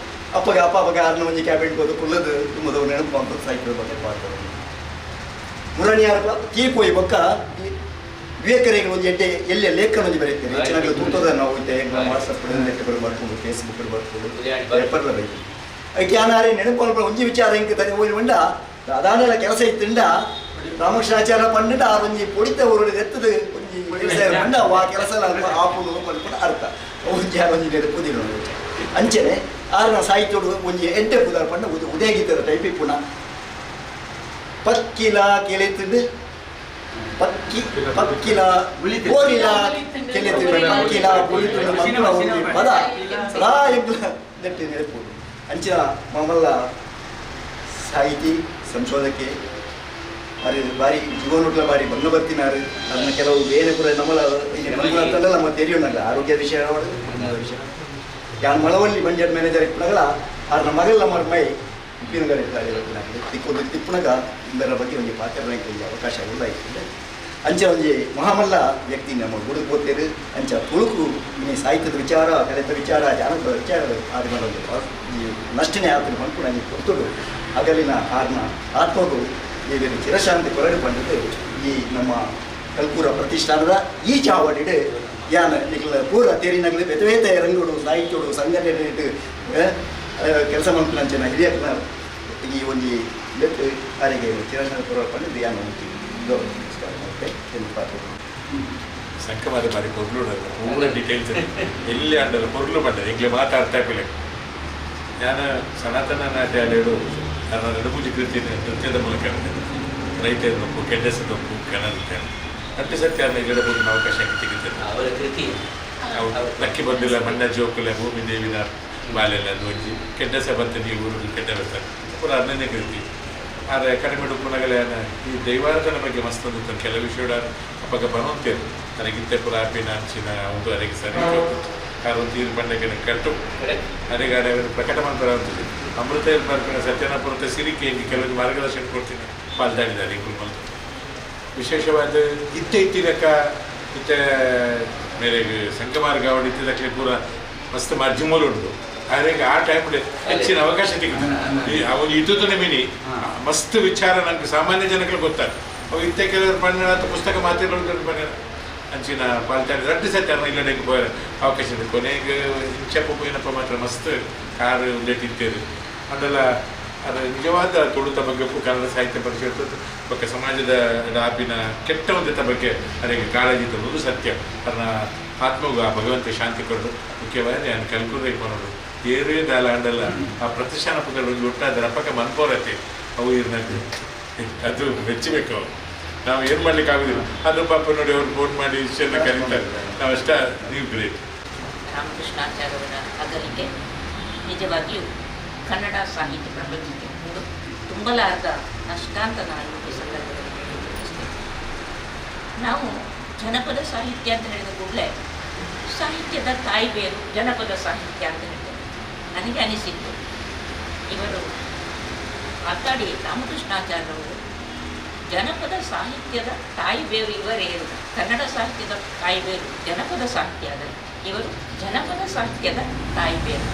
ಅಪಗಾರನ ಒಂಜಿ ಕ್ಯಾಬಿನೆಟ್ ಬೋದು ಕುಲ್ಲದು ತುಂಬದ ನೆನಪು ಅಂತ ಸಾಹಿತ್ಯದ ಬಗ್ಗೆ ಮಾಡ್ತಾರೆ. ಮುರಣಿಯಾರ ತೀರ್ಪೋಯಿ ಬೊಕ್ಕ ವಿವೇಕರೇಗಳು ಒಂದು ಎಡ್ಡೆ ಎಲ್ಲಿ ಲೇಖನ ಒಂದು ಬರೀತಾರೆ ಚೆನ್ನಾಗಿ ತೂತದ ನಾವು ಇದೆ ವಾಟ್ಸಪ್ ಲೆಕ್ಕಗಳು ಬರ್ಕೊಂಡು ಫೇಸ್ಬುಕ್ ಬರ್ಕೊಂಡು ಪೇಪರ್ಲ ಬರೀತೀವಿ ಅದಕ್ಕೆ ಯಾನಾರೇ ನೆನಪು ಒಂಜಿ ವಿಚಾರ ಹಿಂಗೆ ತಲೆ ಹೋಗಿ ಬಂಡ ಅದಾನೆಲ್ಲ ಕೆಲಸ ಇತ್ತಂಡ ರಾಮಕೃಷ್ಣಾಚಾರ್ಯ ಪಂಡ ಆ ಒಂಜಿ ಪೊಡಿತ ಊರು ಎತ್ತದ ಒಂಜಿ ಕೆಲಸ ಬಂಡ ಆ ಕೆಲಸ ಆಪುಡು ಪಡ್ಕೊಂಡು ಅರ್ಥ ಒಂಜಿ ಯಾರು ಒಂಜಿ ನೆನಪುದಿಲ್ಲ ಅಂಚನೆ ಆರನ ಸಾಹಿತ್ಯಡು ಒಂಜಿ ಎಂಟೆ ಪುದಾರ ಪಂಡ ಉದಯಗೀತದ ಟೈಪಿ ಪುನಃ ಪಕ್ಕಿಲ ಕೆಲೆತ್ತಿದ್ದು ಪಕ್ಕಿಲ ಓಲಿಲ ಕೆಲೆತ್ತಿದ್ದು ಪಕ್ಕಿಲ ಕುಳಿತು ಪದ ಸದಾ ನೆಟ್ಟಿ ನೆನಪು ಅಂಚಿನ ಮಮ್ಮಲ್ಲ ಸಾಹಿತಿ ಸಂಶೋಧಕ್ಕೆ ಅದು ಬಾರಿ ಜೀವನೋಟ್ಲ ಬಾರಿ ಬಂಗ ಬರ್ತಿನಾರು ಅದನ್ನ ಕೆಲವು ಬೇರೆ ಕೂಡ ನಮ್ಮಲ್ಲ ನಮ್ಮ ತೆರೆಯೋಣಲ್ಲ ಆರೋಗ್ಯ ವಿಷಯ ವಿಷಯ ಯಾನ್ ಮಳವಳ್ಳಿ ಮಂಡ್ಯದ ಮ್ಯಾನೇಜರ್ ಇಪ್ಪನಗಳ ಆರ್ನ ಮಗಲ್ಲ ನಮ್ಮ ಮೈ ಉಪ್ಪಿನಗರ ತಿಕ್ಕೊಂದು ತಿಪ್ಪನಗ ಇದರ ಬಗ್ಗೆ ಒಂದು ಪಾತ್ರ ಅವಕಾಶ ಎಲ್ಲ ಇರ್ತದೆ ಅಂಚ ಒಂಜಿ ಮಹಾಮಲ್ಲ ವ್ಯಕ್ತಿ ನಮ್ಮ ಹುಡುಗ ಓದ್ತೇರು ಅಂಚ ತುಳುಕು ಈ ಸಾಹಿತ್ಯದ ವಿಚಾರ ಕಲಿತ ವಿಚಾರ ಜಾನಪದ ವಿಚಾರ ಆದ ಮಾಡೋದು ಈ ನಷ್ಟನೇ ಆತನ ಬಂದು ನನಗೆ ಗೊತ್ತುಡು ಹಗಲಿನ ಆರ್ನ ಆತ್ಮಗಳು ಈ ಚಿರಶಾಂತಿ ಕೊರಡು ಬಂದಿದ್ದು ಈ ನಮ್ಮ ಕಲ್ಪೂರ ಪ್ರತಿಷ್ಠಾನದ ಈ ಚಾವಡಿಡು ಯಾನ ಈಗ ಪೂರ ತೇರಿನಗಲಿ ಬೇತೆ ರಂಗೋಡು ಸಾಹಿತ್ಯೋಡು ಸಂಘಟನೆ ಇಟ್ಟು ಕೆಲಸ ಮಾಡ್ತೀನಿ ಅಂಚೆ ನಾ ಹಿರಿಯ ಈ ಒಂದು ಯಾರಿಗೆ ಚಿರಶಾಂತಿ ಕೊರಡು ಬಂದಿದ್ದು ಯಾನ ಸಂಕಮಾದ ಬಾರಿ ಪೊರ್ಲು ಪೂರ ಡೀಟೇಲ್ಸ್ ಎಲ್ಲಿ ಅಂಡಲ್ಲ ಪೊರ್ಲು ಬಂದ ಈಗಲೇ ಮಾತಾಡ್ತಾ ಇಪ್ಪಿಲ್ಲ ನಾನು ಸನಾತನ ನಾಟ್ಯಾಲಯರು ನನ್ನ ನಡುಮುಜಿ ಕೃತಿ ನೃತ್ಯದ ಮೂಲಕ ರೈತರ ನೊಪ್ಪು ಕೆಡ್ಡೆಸ ನೊಪ್ಪು ಕನ್ನಡ ಅಟ್ಟು ಸತ್ಯ ಗಿಡಬಹುದು ಅವಕಾಶ ತೆಗಿತಾರೆ ಅವರ ಕೃತಿ ಲಕ್ಕಿ ಬಂದಿಲ್ಲ ಮಣ್ಣ ಜೋಕುಲ ಭೂಮಿ ದೇವಿನ ಬಾಲೆಲ್ಲ ದೋಜಿ ಕೆಡ್ಡೆಸ ಬಂತ ನೀವು ಊರು ಕೆಡ್ಡ ಬರ್ತಾರೆ ಪೂರ 10ನೇ ಕೃತಿ ಆದರೆ ಕಡಿಮೆ ಡುಪ್ಪುನಗಲೇ ಈ ದೈವಾರಾಧನೆ ಬಗ್ಗೆ ಮಸ್ತೊಂದು ಕೆಲವು ವಿಷಯ ಅಪ್ಪಗ ಬರೋಂತೇರು ನನಗಿತ್ತೆ ಪುರ ಆಪಿನ ಅಂಚಿನ ಒಂದು ಅದಕ್ಕೆ ಸರಿ ಕಾರು ತೀರು ಬಂಡಕ್ಕೆ ಕಟ್ಟು ಅದಕ್ಕೆ ಅವರು ಪ್ರಕಟ ಮಾಡ್ತಾರೆ ಅಂತಿದೆ ಅಮೃತ ಬರ್ಕೊಂಡು ಸತ್ಯನಾಪುರತೆ ಸಿರಿಕೆ ಕೆಲವು ಮಾರ್ಗದರ್ಶನ ಕೊಡ್ತೀನಿ ಪಾಲ್ದಾಡಿದ್ದಾರೆ ಈ ಕುಲ್ಮಲ್ ವಿಶೇಷವಾದ ಇತ್ತೀಲೆಕ್ಕ ಇತ್ತೆ ಮೇರೆ ಸಂಕಮಾರ್ಗ ಹೊಡಿತಿದ್ದಕ್ಕೆ ಪೂರ ಮಸ್ತ್ ಮರ್ಜಿಮೂಲು ಉಂಟು ಆದರೆ ಆ ಟೈಮ್ಲಿ ಹೆಚ್ಚಿನ ಅವಕಾಶ ತೆಗೆದು ಅವನು ಇದ್ದುದನ್ನೇ ಮೀನಿ ಮಸ್ತ್ ವಿಚಾರ ನನಗೆ ಸಾಮಾನ್ಯ ಜನಕ್ಕೆ ಗೊತ್ತಾಗ ಅವು ಇತ್ತೆ ಕೆಲವರು ಪಣ್ಣ ಪುಸ್ತಕ ಮಾತಿರೋದು ಪಣ್ಣ ಅಂಚಿನ ಪಾಲ್ತಾಡಿ ರಡ್ಡು ಸತ್ಯ ಇಲ್ಲಡೆಗೆ ಹೋದ ಅವಕಾಶ ಇದೆ ಕೊನೆಗೆ ಇಂಚಪ್ಪ ಏನಪ್ಪ ಮಾತ್ರ ಮಸ್ತ್ ಕಾರು ಲೆಟ್ಟಿರ್ತೇವೆ ಅದೆಲ್ಲ ಅದು ನಿಜವಾದ ತುಳುತ ಬಗ್ಗೆ ಕನ್ನಡ ಸಾಹಿತ್ಯ ಪರಿಷತ್ ಬಗ್ಗೆ ಸಮಾಜದ ಆಪಿನ ಕೆಟ್ಟ ಒಂದತ ಬಗ್ಗೆ ಅದಕ್ಕೆ ಕಾಳಜಿ ತರುವುದು ಸತ್ಯ ಅದನ್ನ ಆತ್ಮಗೂ ಆ ಭಗವಂತ ಶಾಂತಿ ಕೊಡೋದು ಮುಖ್ಯವಾಗಿ ನಾನು ಕಲ್ಕುರ್ರೆ ಕೊಡೋದು ಏರೇ ದಾಲ ಅಂಡಲ್ಲ ಆ ಪ್ರತಿಷ್ಠಾನ ಪಕ್ಕದಲ್ಲಿ ಒಂದು ಒಟ್ಟಾದ ರಪ್ಪಕ್ಕೆ ಮನ್ಪೋರತ್ತೆ ಅವು ಇರ್ನದ್ದು ಅದು ಮೆಚ್ಚಬೇಕು ಅವರು ನಾವು ಏನು ಮಾಡ್ಲಿಕ್ಕೆ ಆಗುದಿಲ್ಲ ಅದು ಪಾಪ ನೋಡಿ ಅವ್ರು ಫೋನ್ ಮಾಡಿ ಇಷ್ಟೆಲ್ಲ ಕರೀತಾರೆ ನಾವು ಅಷ್ಟ ನೀವು ಗ್ರೇಟ್. ರಾಮಕೃಷ್ಣಾಚಾರ್ಯವರ ಅಗಲಿಕೆ ನಿಜವಾಗಿಯೂ ಕನ್ನಡ ಸಾಹಿತ್ಯ ಪ್ರಪಂಚಕ್ಕೆ ಒಂದು ತುಂಬಲಾರದ ನಷ್ಟ ಅಂತ ನಾನು ಈ ಸಂದರ್ಭದಲ್ಲಿ ನಾವು ಜನಪದ ಸಾಹಿತ್ಯ ಅಂತ ಹೇಳಿದ ಕೂಡಲೇ ಸಾಹಿತ್ಯದ ತಾಯಿ ಬೇರು ಜನಪದ ಸಾಹಿತ್ಯ ಅಂತ ಹೇಳ್ತಾರೆ. ನನಗೆ ಅನಿಸಿತ್ತು ಇವರು ಮಾತಾಡಿ ರಾಮಕೃಷ್ಣಾಚಾರ್ಯವರು ಜನಪದ ಸಾಹಿತ್ಯದ ತಾಯಿ ಬೇರು ಇವರೇನು ಕನ್ನಡ ಸಾಹಿತ್ಯದ ತಾಯಿ ಬೇರು ಜನಪದ ಸಾಹಿತ್ಯ ಆದರೆ ಇವರು ಜನಪದ ಸಾಹಿತ್ಯದ ತಾಯಿ ಬೇರು.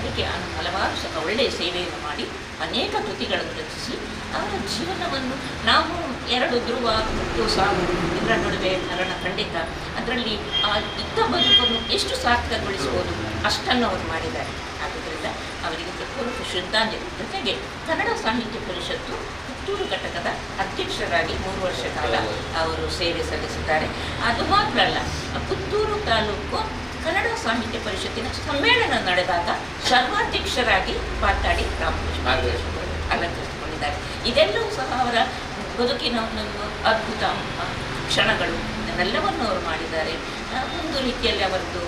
ಅದಕ್ಕೆ ಹಲವಾರು ಒಳ್ಳೆಯ ಸೇವೆಯನ್ನು ಮಾಡಿ ಅನೇಕ ಕೃತಿಗಳನ್ನು ರಚಿಸಿ ಅವರ ಜೀವನವನ್ನು ನಾವು ಎರಡು ಧ್ರುವ ಮತ್ತು ಸಾವು ಇದರ ನಡುವೆ ಮರಣ ಖಂಡಿತ, ಅದರಲ್ಲಿ ಆ ಇದ್ದ ಬದುಕನ್ನು ಎಷ್ಟು ಸಾರ್ಥಕಗೊಳಿಸ್ಬೋದು ಅಷ್ಟನ್ನು ಅವರು ಮಾಡಿದ್ದಾರೆ. ಆದ್ದರಿಂದ ಅವರಿಗೆ ಪೂರ್ವಕ ಶ್ರದ್ಧಾಂಜಲಿ. ಜೊತೆಗೆ ಕನ್ನಡ ಸಾಹಿತ್ಯ ಪರಿಷತ್ತು ಪುತ್ತೂರು ಘಟಕದ ಅಧ್ಯಕ್ಷರಾಗಿ 3 ವರ್ಷ ಕಾಲ ಅವರು ಸೇವೆ ಸಲ್ಲಿಸಿದ್ದಾರೆ. ಅದು ಮಾತ್ರ ಅಲ್ಲ, ಪುತ್ತೂರು ತಾಲೂಕು ಕನ್ನಡ ಸಾಹಿತ್ಯ ಪರಿಷತ್ತಿನ ಸಮ್ಮೇಳನ ನಡೆದಾಗ ಸರ್ವಾಧ್ಯಕ್ಷರಾಗಿ ಪಾಲ್ತಾಡಿ ರಾಮಕೃಷ್ಣ ಅಲಂಕರಿಸಿಕೊಂಡಿದ್ದಾರೆ. ಇದೆಲ್ಲವೂ ಸಹ ಅವರ ಬದುಕಿನ ಒಂದು ಅದ್ಭುತ ಕ್ಷಣಗಳು. ಇದನ್ನೆಲ್ಲವನ್ನು ಅವರು ಮಾಡಿದ್ದಾರೆ. ಒಂದು ರೀತಿಯಲ್ಲಿ ಅವರದ್ದು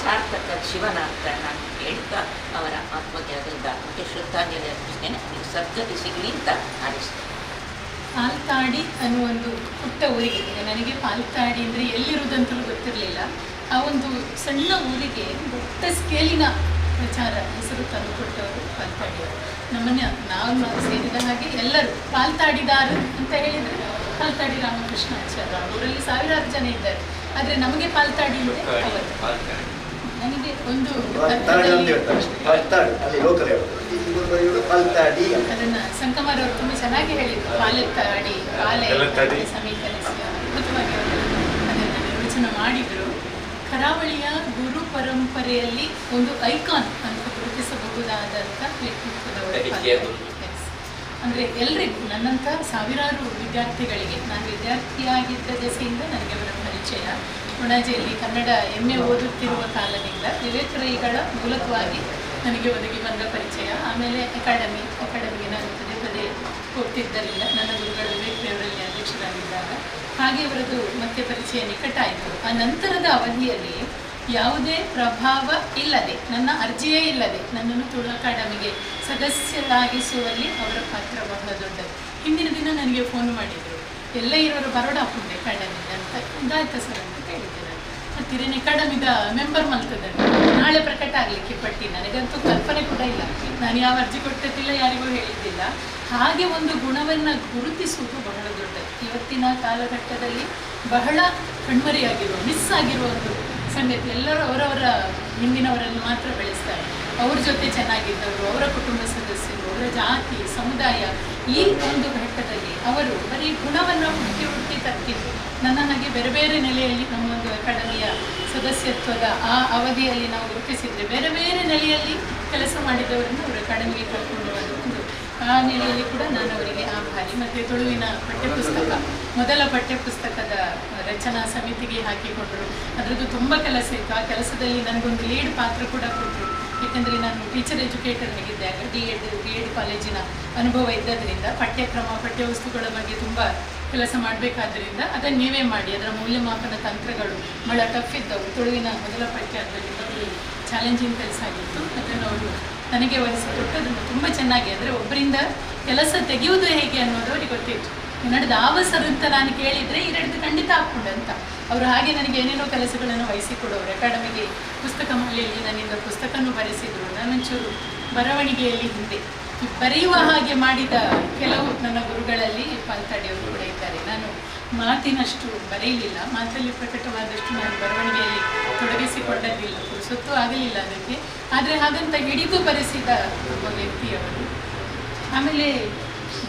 ಸಾರ್ಥಕ ಜೀವನ ಅಂತ ನಾನು ಹೇಳ್ತಾ ಅವರ ಆತ್ಮತ್ಯಾಗದ ಆತ್ಮಕ್ಕೆ ಶ್ರದ್ಧಾಂಜಲಿ ಅರ್ಪಿಸ್ತೇನೆ. ಅವರಿಗೆ ಸದ್ಗತಿ ಸಿಗಲಿ ಅಂತ ಹಾರೈಸ್ತೇನೆ. ಪಾಲ್ತಾಡಿ ಅನ್ನುವ ಒಂದು ಪುಟ್ಟ ಊರಿಗೆ, ಈಗ ನನಗೆ ಪಾಲ್ತಾಡಿ ಅಂದರೆ ಎಲ್ಲಿರುವುದಂತಲೂ ಗೊತ್ತಿರಲಿಲ್ಲ. ಆ ಒಂದು ಸಣ್ಣ ಊರಿಗೆ ದೊಡ್ಡ ಸ್ಕೇಲಿನ ಪ್ರಚಾರ ಹೆಸರು ತಂದುಕೊಟ್ಟವರು ಪಾಲ್ತಾಡಿಯವರು. ನಮ್ಮನ್ನು ನಾವು ಸೇರಿದ ಹಾಗೆ ಎಲ್ಲರೂ ಪಾಲ್ತಾಡಿದಾರು ಅಂತ ಹೇಳಿದರೆ ಪಾಲ್ತಾಡಿ ರಾಮಕೃಷ್ಣಾಚಾರ್ಯ. ಅವರಲ್ಲಿ ಸಾವಿರಾರು ಜನ ಇದ್ದಾರೆ, ಆದರೆ ನಮಗೆ ಪಾಲ್ತಾಡಿ ಅಂದರೆ ಅವರು. ನನಗೆ ಒಂದು ಅದನ್ನು ಸಂಕಮರವರು ತುಂಬ ಚೆನ್ನಾಗಿ ಹೇಳಿದರು. ಪಾಲೆತ್ತಾಡಿ ಪಾಲೆ ಸಮೀಕರಿಸಿ ಅದ್ಭುತವಾಗಿ ಅದನ್ನು ನಿರ್ವಚನ ಮಾಡಿದರು. ಕರಾವಳಿಯ ಗುರು ಪರಂಪರೆಯಲ್ಲಿ ಒಂದು ಐಕಾನ್ ಅಂತ ಗುರುತಿಸಬಹುದಾದಂಥ ವ್ಯಕ್ತಿತ್ವದವರು. ಅಂದರೆ ಎಲ್ರಿಗೂ, ನನ್ನಂಥ ಸಾವಿರಾರು ವಿದ್ಯಾರ್ಥಿಗಳಿಗೆ, ನಾನು ವಿದ್ಯಾರ್ಥಿಯಾಗಿದ್ದ ದೆಸೆಯಿಂದ ನನಗೆ ಅವರ ಪರಿಚಯ. ಕೊಣಾಜೆಯಲ್ಲಿ ಕನ್ನಡ MA ಓದುತ್ತಿರುವ ಕಾಲದಿಂದ ವಿವೇಕರೈಗಳ ಮೂಲಕವಾಗಿ ನನಗೆ ಒದಗಿ ಬಂದ ಪರಿಚಯ. ಆಮೇಲೆ ಅಕಾಡೆಮಿಗೆ ನಾನು ಪದೇ ಹೋಗ್ತಿದ್ದರಿಂದ ನನ್ನ ಗುರುಗಳು ವಿವೇಕರೈವರಲ್ಲಿ ಅಧ್ಯಕ್ಷರಾಗಿದ್ದಾಗ ಹಾಗೆ ಅವರದ್ದು ಮತ್ತೆ ಪರಿಚಯ ನಿಕಟ ಆಯಿತು. ಆ ನಂತರದ ಅವಧಿಯಲ್ಲಿ ಯಾವುದೇ ಪ್ರಭಾವ ಇಲ್ಲದೆ, ನನ್ನ ಅರ್ಜಿಯೇ ಇಲ್ಲದೆ ನನ್ನನ್ನು ತುಳು ಅಕಾಡೆಮಿಗೆ ಸದಸ್ಯರಾಗಿಸುವಲ್ಲಿ ಅವರ ಪಾತ್ರ ಬಹಳ ದೊಡ್ಡದು. ಹಿಂದಿನ ದಿನ ನನಗೆ ಫೋನ್ ಮಾಡಿದರು, ಎಲ್ಲ ಇರೋರು ಬರೋಡ ಹಾಕೊಂಡೆ ಅಕಾಡೆಮಿಗೆ ಅಂತ. ಇದಾಯ್ತು ಸರ್ ಅಂತ ಕೇಳಿದ್ದೆ ನಾನು. ಹತ್ತಿರನೇ ಅಕಾಡೆಮಿದ ಮೆಂಬರ್ ಮಲ್ತದನ್ನು ನಾಳೆ ಪ್ರಕಟ ಆಗಲಿಕ್ಕೆ ಪಟ್ಟಿ. ನನಗಂತೂ ಕಲ್ಪನೆ ಕೂಡ ಇಲ್ಲ, ನಾನು ಯಾವ ಅರ್ಜಿ ಕೊಟ್ಟಿದ್ದಿಲ್ಲ, ಯಾರಿಗೂ ಹೇಳಿದ್ದಿಲ್ಲ. ಹಾಗೆ ಒಂದು ಗುಣವನ್ನು ಗುರುತಿಸುವುದು ಬಹಳ ದೊಡ್ಡದು. ಇವತ್ತಿನ ಕಾಲಘಟ್ಟದಲ್ಲಿ ಬಹಳ ಕಣ್ಮರೆಯಾಗಿರುವ, ಮಿಸ್ ಆಗಿರುವ ಒಂದು ಸಂಗತಿ. ಎಲ್ಲರೂ ಅವರವರ ಹಿಂದಿನವರನ್ನು ಮಾತ್ರ ಬೆಳೆಸ್ತಾರೆ. ಅವ್ರ ಜೊತೆ ಚೆನ್ನಾಗಿದ್ದವರು, ಅವರ ಕುಟುಂಬ ಸದಸ್ಯರು, ಅವರ ಜಾತಿ ಸಮುದಾಯ, ಈ ಒಂದು ಘಟ್ಟದಲ್ಲಿ ಅವರು ಬರೀ ಗುಣವನ್ನು ಹುಟ್ಟಿ ತರ್ತಿದ್ರು. ನನ್ನ ಹಾಗೆ ಬೇರೆ ಬೇರೆ ನೆಲೆಯಲ್ಲಿ ನಮ್ಮೊಂದು ಅಕಾಡೆಮಿಯ ಸದಸ್ಯತ್ವದ ಆ ಅವಧಿಯಲ್ಲಿ ನಾವು ಗುರುತಿಸಿದರೆ ಬೇರೆ ಬೇರೆ ನೆಲೆಯಲ್ಲಿ ಕೆಲಸ ಮಾಡಿದವರನ್ನು ಅವರು ಅಕಾಡೆಮಿಗೆ ಕರ್ಕೊಂಡು ಬಂದು ಒಂದು ಆ ನೆಲೆಯಲ್ಲಿ ಕೂಡ ನಾನು ಅವರಿಗೆ ಆಭಾರಿ. ಮತ್ತು ತುಳುವಿನ ಪಠ್ಯಪುಸ್ತಕ, ಮೊದಲ ಪಠ್ಯಪುಸ್ತಕದ ರಚನಾ ಸಮಿತಿಗೆ ಹಾಕಿಕೊಂಡರು. ಅದರದ್ದು ತುಂಬ ಕೆಲಸ ಇತ್ತು. ಆ ಕೆಲಸದಲ್ಲಿ ನನಗೊಂದು ಲೀಡ್ ಪಾತ್ರ ಕೂಡ ಕೊಟ್ಟರು. ಏಕೆಂದರೆ ನಾನು ಟೀಚರ್ ಎಜುಕೇಟರ್ ಆಗಿದ್ದೆ. ಆಗ ಡಿ.ಎಡ್ ಕಾಲೇಜಿನ ಅನುಭವ ಇದ್ದದರಿಂದ ಪಠ್ಯಕ್ರಮ ಪಠ್ಯವಸ್ತುಗಳ ಬಗ್ಗೆ ತುಂಬ ಕೆಲಸ ಮಾಡಬೇಕಾದ್ದರಿಂದ ಅದನ್ನು ನೀವೇ ಮಾಡಿ. ಅದರ ಮೌಲ್ಯಮಾಪನ ತಂತ್ರಗಳು ಬಹಳ ಟಫ್ ಇದ್ದವು. ತುಳುವಿನ ಮೊದಲ ಪಠ್ಯ ಅದರಲ್ಲಿ ಚಾಲೆಂಜಿಂಗ್ ಕೆಲಸ ಆಗಿತ್ತು. ಅದನ್ನು ಅವರು ನನಗೆ ವಹಿಸಿಕೊಟ್ಟು ಅದನ್ನು ತುಂಬ ಚೆನ್ನಾಗಿ, ಅಂದರೆ ಒಬ್ಬರಿಂದ ಕೆಲಸ ತೆಗೆಯುವುದು ಹೇಗೆ ಅನ್ನೋದು ಅವರಿಗೆ ಗೊತ್ತಿತ್ತು. ನಡೆದ ಆವಸರು ಅಂತ ನಾನು ಕೇಳಿದರೆ ಇದರದ್ದು ಖಂಡಿತ ಹಾಕ್ಕೊಂಡಂತ ಅವರು ಹಾಗೆ ನನಗೆ ಏನೇನೋ ಕೆಲಸಗಳನ್ನು ವಹಿಸಿಕೊಡೋರು. ಅಕಾಡೆಮಿಗೆ ಪುಸ್ತಕ ಮಾಲೆಯಲ್ಲಿ ನನ್ನಿಂದ ಪುಸ್ತಕನೂ ಬರೆಸಿದರು. ನಾನೊಂಚೂರು ಬರವಣಿಗೆಯಲ್ಲಿ ಹಿಂದೆ ಬರೆಯುವ ಹಾಗೆ ಮಾಡಿದ ಕೆಲವು ನನ್ನ ಗುರುಗಳಲ್ಲಿ ಪಾಲ್ತಾಡಿಯವರು ಕೂಡ ಇದ್ದಾರೆ. ನಾನು ಮಾತಿನಷ್ಟು ಬರೆಯಲಿಲ್ಲ, ಮಾತಲ್ಲಿ ಪ್ರಕಟವಾದಷ್ಟು ನಾನು ಬರವಣಿಗೆಯಲ್ಲಿ ತೊಡಗಿಸಿಕೊಂಡದ್ದಿಲ್ಲ, ಪುರುಸೊತ್ತು ಆಗಲಿಲ್ಲ ಅದಕ್ಕೆ. ಆದರೆ ಹಾಗಂತ ಹಿಡಿದು ಬರೆಸಿದ ಒಬ್ಬ ವ್ಯಕ್ತಿಯವರು. ಆಮೇಲೆ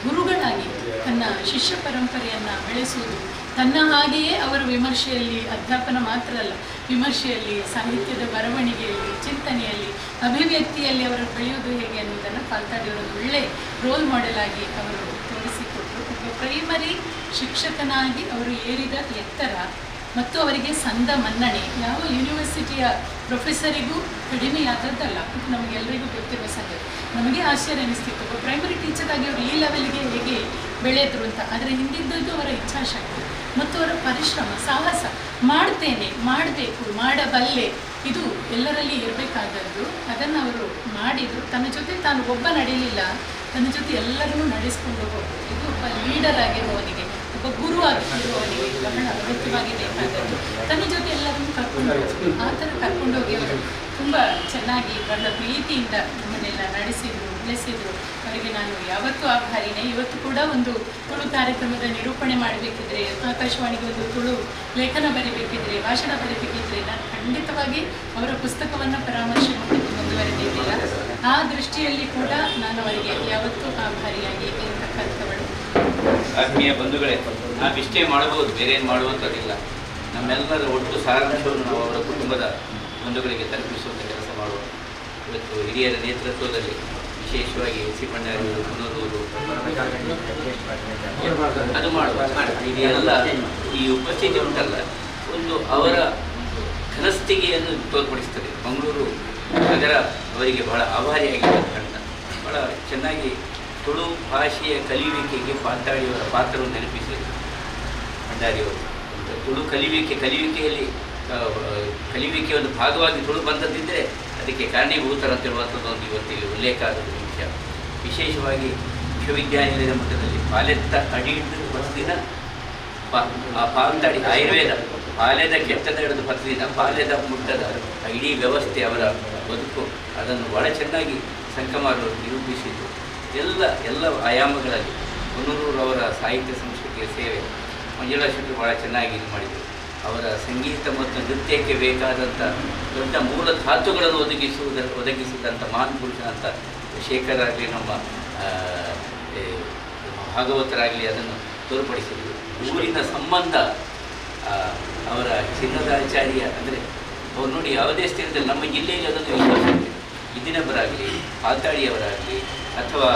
ಗುರುಗಳಾಗಿ ತನ್ನ ಶಿಷ್ಯ ಪರಂಪರೆಯನ್ನು ಬೆಳೆಸುವುದು, ತನ್ನ ಹಾಗೆಯೇ ಅವರು ವಿಮರ್ಶೆಯಲ್ಲಿ, ಅಧ್ಯಾಪನ ಮಾತ್ರ ಅಲ್ಲ, ವಿಮರ್ಶೆಯಲ್ಲಿ, ಸಾಹಿತ್ಯದ ಬರವಣಿಗೆಯಲ್ಲಿ, ಚಿಂತನೆಯಲ್ಲಿ, ಅಭಿವ್ಯಕ್ತಿಯಲ್ಲಿ ಅವರು ಬೆಳೆಯುವುದು ಹೇಗೆ ಅನ್ನೋದನ್ನು ಪಾಲ್ತಾಡಿಯವರು ಒಳ್ಳೆ ರೋಲ್ ಮಾಡೆಲ್ ಆಗಿ ಅವರು ತೋರಿಸಿಕೊಟ್ಟರು. ಒಬ್ಬ ಪ್ರೈಮರಿ ಶಿಕ್ಷಕನಾಗಿ ಅವರು ಏರಿದ ಎತ್ತರ ಮತ್ತು ಅವರಿಗೆ ಸಂದ ಮನ್ನಣೆ ಯಾವ ಯೂನಿವರ್ಸಿಟಿಯ ಪ್ರೊಫೆಸರಿಗೂ ಕಡಿಮೆಯಾದದ್ದಲ್ಲ. ಇದು ನಮಗೆಲ್ಲರಿಗೂ ಗೊತ್ತಿರುವ ಸಂಗತಿ. ನಮಗೆ ಆಶ್ಚರ್ಯ ಅನ್ನಿಸ್ತಿತ್ತು, ಒಬ್ಬ ಪ್ರೈಮರಿ ಟೀಚರ್ ಆಗಿ ಅವರು ಈ ಲೆವೆಲ್ಗೆ ಹೇಗೆ ಬೆಳೆದ್ರು ಅಂತ. ಆದರೆ ಹಿಂದಿದ್ದದ್ದು ಅವರ ಇಚ್ಛಾಶಕ್ತಿ ಮತ್ತು ಅವರ ಪರಿಶ್ರಮ, ಸಾಹಸ. ಮಾಡ್ತೇನೆ, ಮಾಡಬೇಕು, ಮಾಡಬಲ್ಲೆ, ಇದು ಎಲ್ಲರಲ್ಲಿ ಇರಬೇಕಾದದ್ದು. ಅದನ್ನು ಅವರು ಮಾಡಿದರು. ತನ್ನ ಜೊತೆ ತಾನು ಒಬ್ಬ ನಡೆಯಲಿಲ್ಲ, ತನ್ನ ಜೊತೆ ಎಲ್ಲರನ್ನೂ ನಡೆಸ್ಕೊಂಡು ಹೋದರು. ಇದು ಒಬ್ಬ ಲೀಡರ್ ಆಗಿರುವವನಿಗೆ, ಒಬ್ಬ ಗುರು ಆಗಿರುವವನಿಗೆ ಬಹಳ ಅಗತ್ಯವಾಗಿ ಬೇಕಾದದ್ದು. ತನ್ನ ಜೊತೆ ಎಲ್ಲರನ್ನೂ ಕರ್ಕೊಂಡು ಹೋಗಿ, ಆ ಥರ ಕರ್ಕೊಂಡೋಗಿ ಅವರು ತುಂಬ ಚೆನ್ನಾಗಿ ಬಹಳ ಪ್ರೀತಿಯಿಂದ ನಮ್ಮನ್ನೆಲ್ಲ ನಡೆಸಿದರು, ಬೆಳೆಸಿದರು. ಅವರಿಗೆ ನಾನು ಯಾವತ್ತೂ ಆಭಾರಿನೇ. ಇವತ್ತು ಕೂಡ ಒಂದು ತುಳು ಕಾರ್ಯಕ್ರಮದ ನಿರೂಪಣೆ ಮಾಡಬೇಕಿದ್ರೆ, ಆಕಾಶವಾಣಿಗೆ ಒಂದು ತುಳು ಲೇಖನ ಬರೀಬೇಕಿದ್ರೆ, ಭಾಷಣ ಬರೀಬೇಕಿದ್ರೆ ನಾನು ಖಂಡಿತವಾಗಿ ಅವರ ಪುಸ್ತಕವನ್ನು ಪರಾಮರ್ಶೆ ಮಾಡಿ ತುಂಬ ಮುಂದುವರೆದಿದ್ದೀರ. ಆ ದೃಷ್ಟಿಯಲ್ಲಿ ಕೂಡ ನಾನು ಅವರಿಗೆ ಯಾವತ್ತೂ ಆಭಾರಿಯಾಗಿ ಇರತಕ್ಕಂಥವಳು. ಆತ್ಮೀಯ ಬಂಧುಗಳೇ, ನಾವಿಷ್ಟೇ ಮಾಡಬಹುದು, ಬೇರೆ ಏನು ಮಾಡುವಂಥದ್ದಿಲ್ಲ. ನಮ್ಮೆಲ್ಲರ ಒಟ್ಟು ಸಾರಾಂಶವನ್ನು ನಾವು ಅವರ ಕುಟುಂಬದ ಬಂಧುಗಳಿಗೆ ತಲುಪಿಸುವಂಥ ಕೆಲಸ ಮಾಡುವ. ಇವತ್ತು ಹಿರಿಯರ ನೇತೃತ್ವದಲ್ಲಿ ವಿಶೇಷವಾಗಿ ಸಿಬ್ಬಂದಿಯವರು ಪುನರೂರು ಅದು ಮಾಡುವ ಇದೆಲ್ಲ ಈ ಉಪಸ್ಥಿತಿ ಉಂಟಲ್ಲ, ಒಂದು ಅವರ ಘನಸ್ಥಿತಿಯನ್ನು ತೋರ್ಪಡಿಸ್ತದೆ. ಮಂಗಳೂರು ನಗರ ಅವರಿಗೆ ಬಹಳ ಆಭಾರಿಯಾಗಿರ್ತಕ್ಕಂಥ, ಬಹಳ ಚೆನ್ನಾಗಿ ತುಳು ಭಾಷೆಯ ಕಲಿಯುವಿಕೆಗೆ ಪಾತಾಳಿಯವರ ಪಾತ್ರವನ್ನು ನೆನಪಿಸಿದರು ಭಂಡಾರಿಯವರು. ತುಳು ಕಲಿಯುವಿಕೆಯಲ್ಲಿ ಕಲಿಯುವಿಕೆ ಒಂದು ಭಾಗವಾಗಿ ತುಳು ಬಂದದ್ದಿದ್ದರೆ ಅದಕ್ಕೆ ಕಾರಣೀಭೂತರಂತ ಹೇಳುವಂಥದ್ದು ಒಂದು ಇವತ್ತಿಗೆ ಉಲ್ಲೇಖ ಆದದ್ದು ಮುಖ್ಯ. ವಿಶೇಷವಾಗಿ ವಿಶ್ವವಿದ್ಯಾನಿಲಯದ ಮಟ್ಟದಲ್ಲಿ ಪಾಲೆತ್ತ ಅಡಿಯಿಟ್ಟು 10 ದಿನ ಪಾಲ್ತಾಡಿ ಆಯುರ್ವೇದ ಪಾಲೆದ ಕೆಟ್ಟದ ಹಿಡಿದು 10 ದಿನ ಪಾಲೆದ ಮುಟ್ಟದ ಇಡೀ ವ್ಯವಸ್ಥೆ ಅವರ ಬದುಕು, ಅದನ್ನು ಬಹಳ ಚೆನ್ನಾಗಿ ಸಂಕಮಾರರು ನಿರೂಪಿಸಿದ್ದು. ಎಲ್ಲ ಆಯಾಮಗಳಲ್ಲಿ ಪುನರೂರು ಅವರ ಸಾಹಿತ್ಯ ಸಂಸ್ಕೃತಿಯ ಸೇವೆ ಮಂಜುಳಾ ಶೆಟ್ಟರು ಭಾಳ ಚೆನ್ನಾಗಿ ಇದು ಮಾಡಿದರು. ಅವರ ಸಂಗೀತ ಮತ್ತು ನೃತ್ಯಕ್ಕೆ ಬೇಕಾದಂಥ ದೊಡ್ಡ ಮೂಲ ಧಾತುಗಳನ್ನು ಒದಗಿಸಿದಂಥ ಮಹಾನ್ ಪುರುಷ ಅಂತ ಶೇಖರಾಗಲಿ ನಮ್ಮ ಭಾಗವತರಾಗಲಿ ಅದನ್ನು ತೋರ್ಪಡಿಸಿದರು. ಊರಿನ ಸಂಬಂಧ ಅವರ ಚಿನ್ನದಾಚಾರ್ಯ ಅಂದರೆ ಅವ್ರು ನೋಡಿ ಯಾವುದೇ ಸ್ಥಳದಲ್ಲಿ ನಮ್ಮ ಜಿಲ್ಲೆಯಲ್ಲಿ ಅದೊಂದು ವಿಶ್ವಾಸ ಇದೆ. ಇದಿನಬ್ಬರಾಗಲಿ ಪಾತಾಳಿಯವರಾಗಲಿ ಅಥವಾ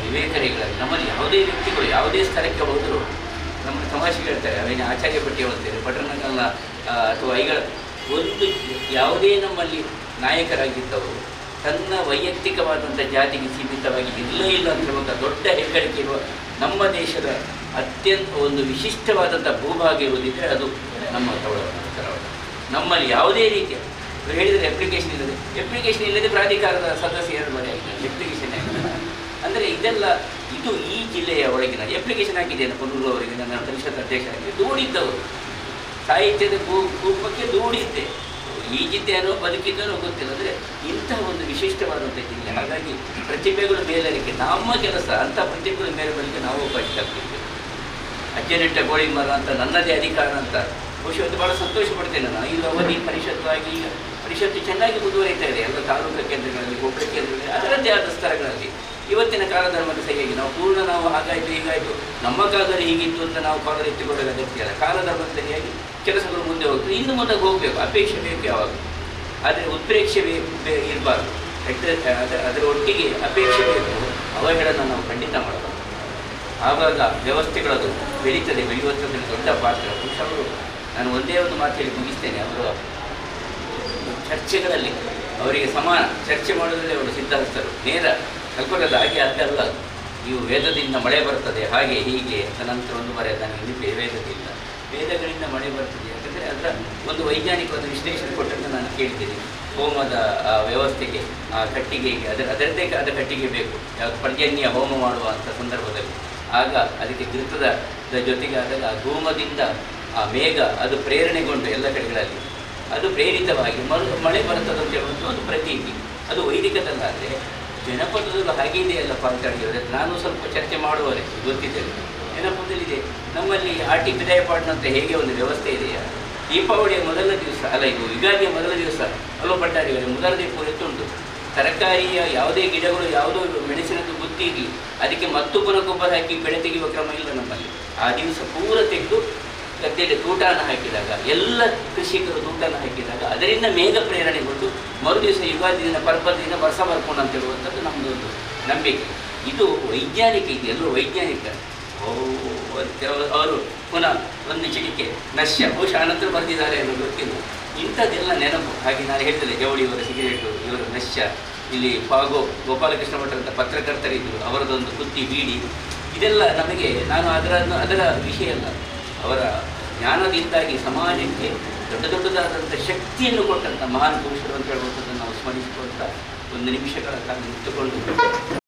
ವಿವೇಕರಿಗಳಾಗಲಿ ನಮ್ಮಲ್ಲಿ ಯಾವುದೇ ವ್ಯಕ್ತಿಗಳು ಯಾವುದೇ ಸ್ಥಳಕ್ಕೆ ಹೋದರೂ ನಮ್ಮನ್ನು ತಮಾಷೆಗೆ ಹೇಳ್ತಾರೆ, ಅವೇನು ಆಚಾರ್ಯ ಪಟ್ಟಿ ಹೇಳ್ತಾರೆ ಪಟ್ಟಣಗಳ ಅಥವಾ ಐಗಳ ಒಂದು ಯಾವುದೇ ನಮ್ಮಲ್ಲಿ ನಾಯಕರಾಗಿದ್ದವರು ತನ್ನ ವೈಯಕ್ತಿಕವಾದಂಥ ಜಾತಿಗೆ ಸೀಮಿತವಾಗಿ ಇಲ್ಲ ಅಂತ ಹೇಳುವಂಥ ದೊಡ್ಡ ಹೆಗ್ಗಳಿಕೆ ಇರುವ ನಮ್ಮ ದೇಶದ ಅತ್ಯಂತ ಒಂದು ವಿಶಿಷ್ಟವಾದಂಥ ಭೂಭಾಗ ಇರುವುದಿದ್ದರೆ ಅದು ನಮ್ಮ ಕರಾವಳಿ. ನಮ್ಮಲ್ಲಿ ಯಾವುದೇ ರೀತಿಯ ಹೇಳಿದರೆ ಅಪ್ಲಿಕೇಶನ್ ಇಲ್ಲದೆ ಪ್ರಾಧಿಕಾರದ ಸದಸ್ಯರು ಬರೆಯಾಗಿದ್ದಾರೆ, ಅಪ್ಲಿಕೇಶನ್ ಆಗಿಲ್ಲ ಅಂದರೆ ಇದೆಲ್ಲ ಇದು ಈ ಜಿಲ್ಲೆಯ ಒಳಗಿನ ಅಪ್ಲಿಕೇಶನ್ ಹಾಕಿದ್ದೇನೆ ಪುನೂರು ಅವರಿಗೆ ನನ್ನ ಪರಿಷತ್ ಅಧ್ಯಕ್ಷರಾಗಿ ದೂಡಿದ್ದವರು ಸಾಹಿತ್ಯದ ರೂಪಕ್ಕೆ ದೂಡಿದ್ದೆ. ಈಗಿದ್ದೇನೋ ಬದುಕಿದ್ದೇನೋ ಗೊತ್ತಿಲ್ಲ. ಅಂದರೆ ಇಂತಹ ಒಂದು ವಿಶಿಷ್ಟವಾದಂಥ ಜಿಲ್ಲೆ. ಹಾಗಾಗಿ ಪ್ರತಿಭೆಗಳು ಮೇಲರಿಕೆ ನಮ್ಮ ಕೆಲಸ, ಅಂಥ ಪ್ರತಿಭೆಗಳ ಮೇಲರಿಕೆ ನಾವು ಬದುಕಾಗ್ತಿದ್ದೇವೆ. ಅಜ್ಜನಿಟ್ಟ ಗೋಳಿ ಮರ ಅಂತ ನನ್ನದೇ ಅಧಿಕಾರ ಅಂತ ಬಹುಶಃ ಅದು ಭಾಳ ಸಂತೋಷ ಪಡ್ತೇನೆ ನಾನು. ಈಗ ಅವಧಿ ಪರಿಷತ್ತಾಗಿ ಈಗ ಪರಿಷತ್ತು ಚೆನ್ನಾಗಿ ಮುಂದುವರಿತಾ ಇದೆ. ಎಲ್ಲ ತಾಲೂಕು ಕೇಂದ್ರಗಳಲ್ಲಿ, ಹೋಬಳಿ ಕೇಂದ್ರಗಳಲ್ಲಿ, ಅದರದ್ದೇ ಆದ ಸ್ತರಗಳಲ್ಲಿ ಇವತ್ತಿನ ಕಾಲಧರ್ಮದ ಸರಿಯಾಗಿ ನಾವು ಹಾಗಾಯಿತು ಹೀಗಾಯಿತು ನಮ್ಮ ಕಾಲದಲ್ಲಿ ಹೀಗಿತ್ತು ಅಂತ ನಾವು ಕಾಲದಲ್ಲಿ ಎತ್ತಿಕೊಳ್ಳೋದು ಅಗತ್ಯ ಅಲ್ಲ. ಕಾಲಧರ್ಮದ ಸರಿಯಾಗಿ ಕೆಲಸಗಳು ಮುಂದೆ ಹೋಗ್ತದೆ. ಇನ್ನು ಮುಂದೆ ಹೋಗಬೇಕು, ಅಪೇಕ್ಷೆ ಬೇಕು ಯಾವಾಗ, ಆದರೆ ಉತ್ಪ್ರೇಕ್ಷೆ ಇರಬಾರ್ದು. ಅದರ ಒಟ್ಟಿಗೆ ಅಪೇಕ್ಷೆ ಬೇಕು, ಅವಹೇಳನ ನಾವು ಖಂಡಿತ ಮಾಡಬಾರ್ದು. ಆವಾಗ ವ್ಯವಸ್ಥೆಗಳದು ಬೆಳೀತದೆ. ಬೆಳೆಯುವಂಥದ್ರಲ್ಲಿ ದೊಡ್ಡ ಪಾತ್ರ ಅವರು. ನಾನು ಒಂದೇ ಒಂದು ಮಾತು ಹೇಳಿ ಮುಗಿಸ್ತೇನೆ. ಅವರು ಚರ್ಚೆಗಳಲ್ಲಿ ಅವರಿಗೆ ಸಮಾನ ಚರ್ಚೆ ಮಾಡೋದ್ರಲ್ಲಿ ಅವರು ಸಿದ್ಧಹಸ್ತರು. ನೇರ ಕಲ್ಪನದ ಹಾಗೆ ಅದಲ್ಲ, ನೀವು ವೇದದಿಂದ ಮಳೆ ಬರ್ತದೆ ಹಾಗೆ ಹೀಗೆ ಅಂತ ನಂತರ ಒಂದು ಮರೆ ನನಗೆ ನೆನಪೇ ವೇದದಿಂದ ವೇದಗಳಿಂದ ಮಳೆ ಬರ್ತದೆ. ಯಾಕಂದರೆ ಅದರ ಒಂದು ವೈಜ್ಞಾನಿಕವಾದ ವಿಶ್ಲೇಷಣೆ ಕೊಟ್ಟಂತ ನಾನು ಕೇಳಿದ್ದೀನಿ. ಹೋಮದ ವ್ಯವಸ್ಥೆಗೆ ಆ ಕಟ್ಟಿಗೆಗೆ ಅದರದ್ದೇ ಆದ ಕಟ್ಟಿಗೆ ಬೇಕು, ಯಾವುದು ಪರ್ಜನ್ಯ ಹೋಮ ಮಾಡುವಂಥ ಸಂದರ್ಭದಲ್ಲಿ. ಆಗ ಅದಕ್ಕೆ ಘೃತದ ಜೊತೆಗೆ ಆದಾಗ ಆ ಧೂಮದಿಂದ ಆ ಮೇಘ ಅದು ಪ್ರೇರಣೆಗೊಂಡು ಎಲ್ಲ ಕಡೆಗಳಲ್ಲಿ ಅದು ಪ್ರೇರಿತವಾಗಿ ಮಳೆ ಬರ್ತದೆ ಅಂತ ಹೇಳುವಂಥ ಒಂದು ಪ್ರತೀತಿ. ಅದು ವೈದಿಕದಲ್ಲಾದರೆ ಜನಪದದಲ್ಲೂ ಹಾಗೆ ಇದೆಯಲ್ಲ ಪಾಲ್ತಾಡಿದರೆ ನಾನು ಸ್ವಲ್ಪ ಚರ್ಚೆ ಮಾಡುವರೆ ಗೊತ್ತಿದ್ದೇನೆ. ಜನಪದಲ್ಲಿದೆ ನಮ್ಮಲ್ಲಿ ಆಟಿ ವಿದಾಯಪಾಡಿನಂತ ಹೇಗೆ ಒಂದು ವ್ಯವಸ್ಥೆ ಇದೆಯಾ, ದೀಪಾವಳಿಯ ಮೊದಲ ದಿವಸ ಅಲ್ಲ, ಇದು ಯುಗಾದಿಯ ಮೊದಲ ದಿವಸ ಅಲ್ಲೋ ಪಟ್ಟಾಡಿವರೆ ಮೊದಲ ದೀಪ ಎತ್ತುಂಟು. ತರಕಾರಿಯ ಯಾವುದೇ ಗಿಡಗಳು ಯಾವುದೋ ಮೆಣಸಿನದ್ದು ಬುತ್ತಿ ಇರಲಿ ಅದಕ್ಕೆ ಮತ್ತು ಪುನಃ ಗೊಬ್ಬರ ಹಾಕಿ ಬೆಳೆ ತೆಗೆಯುವ ಕ್ರಮ ಇಲ್ಲ ನಮ್ಮಲ್ಲಿ. ಆ ದಿವಸ ಪೂರ ತೆಗೆದು ಗದ್ದೆಯಲ್ಲಿ ತೂಟಾನ ಹಾಕಿದಾಗ ಎಲ್ಲ ಕೃಷಿಕರು ತೂಟಾನ ಹಾಕಿದಾಗ ಅದರಿಂದ ಮೇಘ ಪ್ರೇರಣೆಗೊಂಡು ಮರು ದಿವಸ ಯುಗಾದಿ ದಿನ ಪರ್ಬದ ದಿನ ವರ್ಷ ಬರ್ಕೊಂಡು ಅಂತ ಹೇಳುವಂಥದ್ದು ನಮ್ಮದೊಂದು ನಂಬಿಕೆ. ಇದು ವೈಜ್ಞಾನಿಕ, ಇದು ಎಲ್ಲರೂ ವೈಜ್ಞಾನಿಕ. ಅವರು ಪುನಃ ಒಂದು ಚಿಟಿಕೆ ನಶ್ಯ ಬಹುಶಃ ಅನಂತರ ಬರೆದಿದ್ದಾರೆ ಅನ್ನೋದು ಗೊತ್ತಿಲ್ಲ. ಇಂಥದ್ದೆಲ್ಲ ನೆನಪು. ಹಾಗೆ ನಾನು ಹೇಳ್ತೇನೆ, ಜವಳಿಯವರ ಸಿಗರೇಟು, ಇವರ ನಶ್ಯ, ಇಲ್ಲಿ ಗೋಪಾಲಕೃಷ್ಣ ಭಟ್ರಂಥ ಪತ್ರಕರ್ತರಿದ್ದರು, ಅವರದೊಂದು ಬುತ್ತಿ ಬೀಡಿ, ಇದೆಲ್ಲ ನಮಗೆ ನಾನು ಅದರ ವಿಷಯ ಅಲ್ಲ. ಅವರ ಜ್ಞಾನದಿಂದಾಗಿ ಸಮಾಜಕ್ಕೆ ದೊಡ್ಡದಾದಂಥ ಶಕ್ತಿಯನ್ನು ಕೊಟ್ಟಂಥ ಮಹಾನ್ ಪುರುಷರು ಅಂತ ಹೇಳುವಂಥದ್ದನ್ನು ನಾವು ಸ್ಮರಿಸಿಕೊಳ್ತಾ ಒಂದು ನಿಮಿಷಗಳ ಕಾಲ ನಿಂತುಕೊಂಡು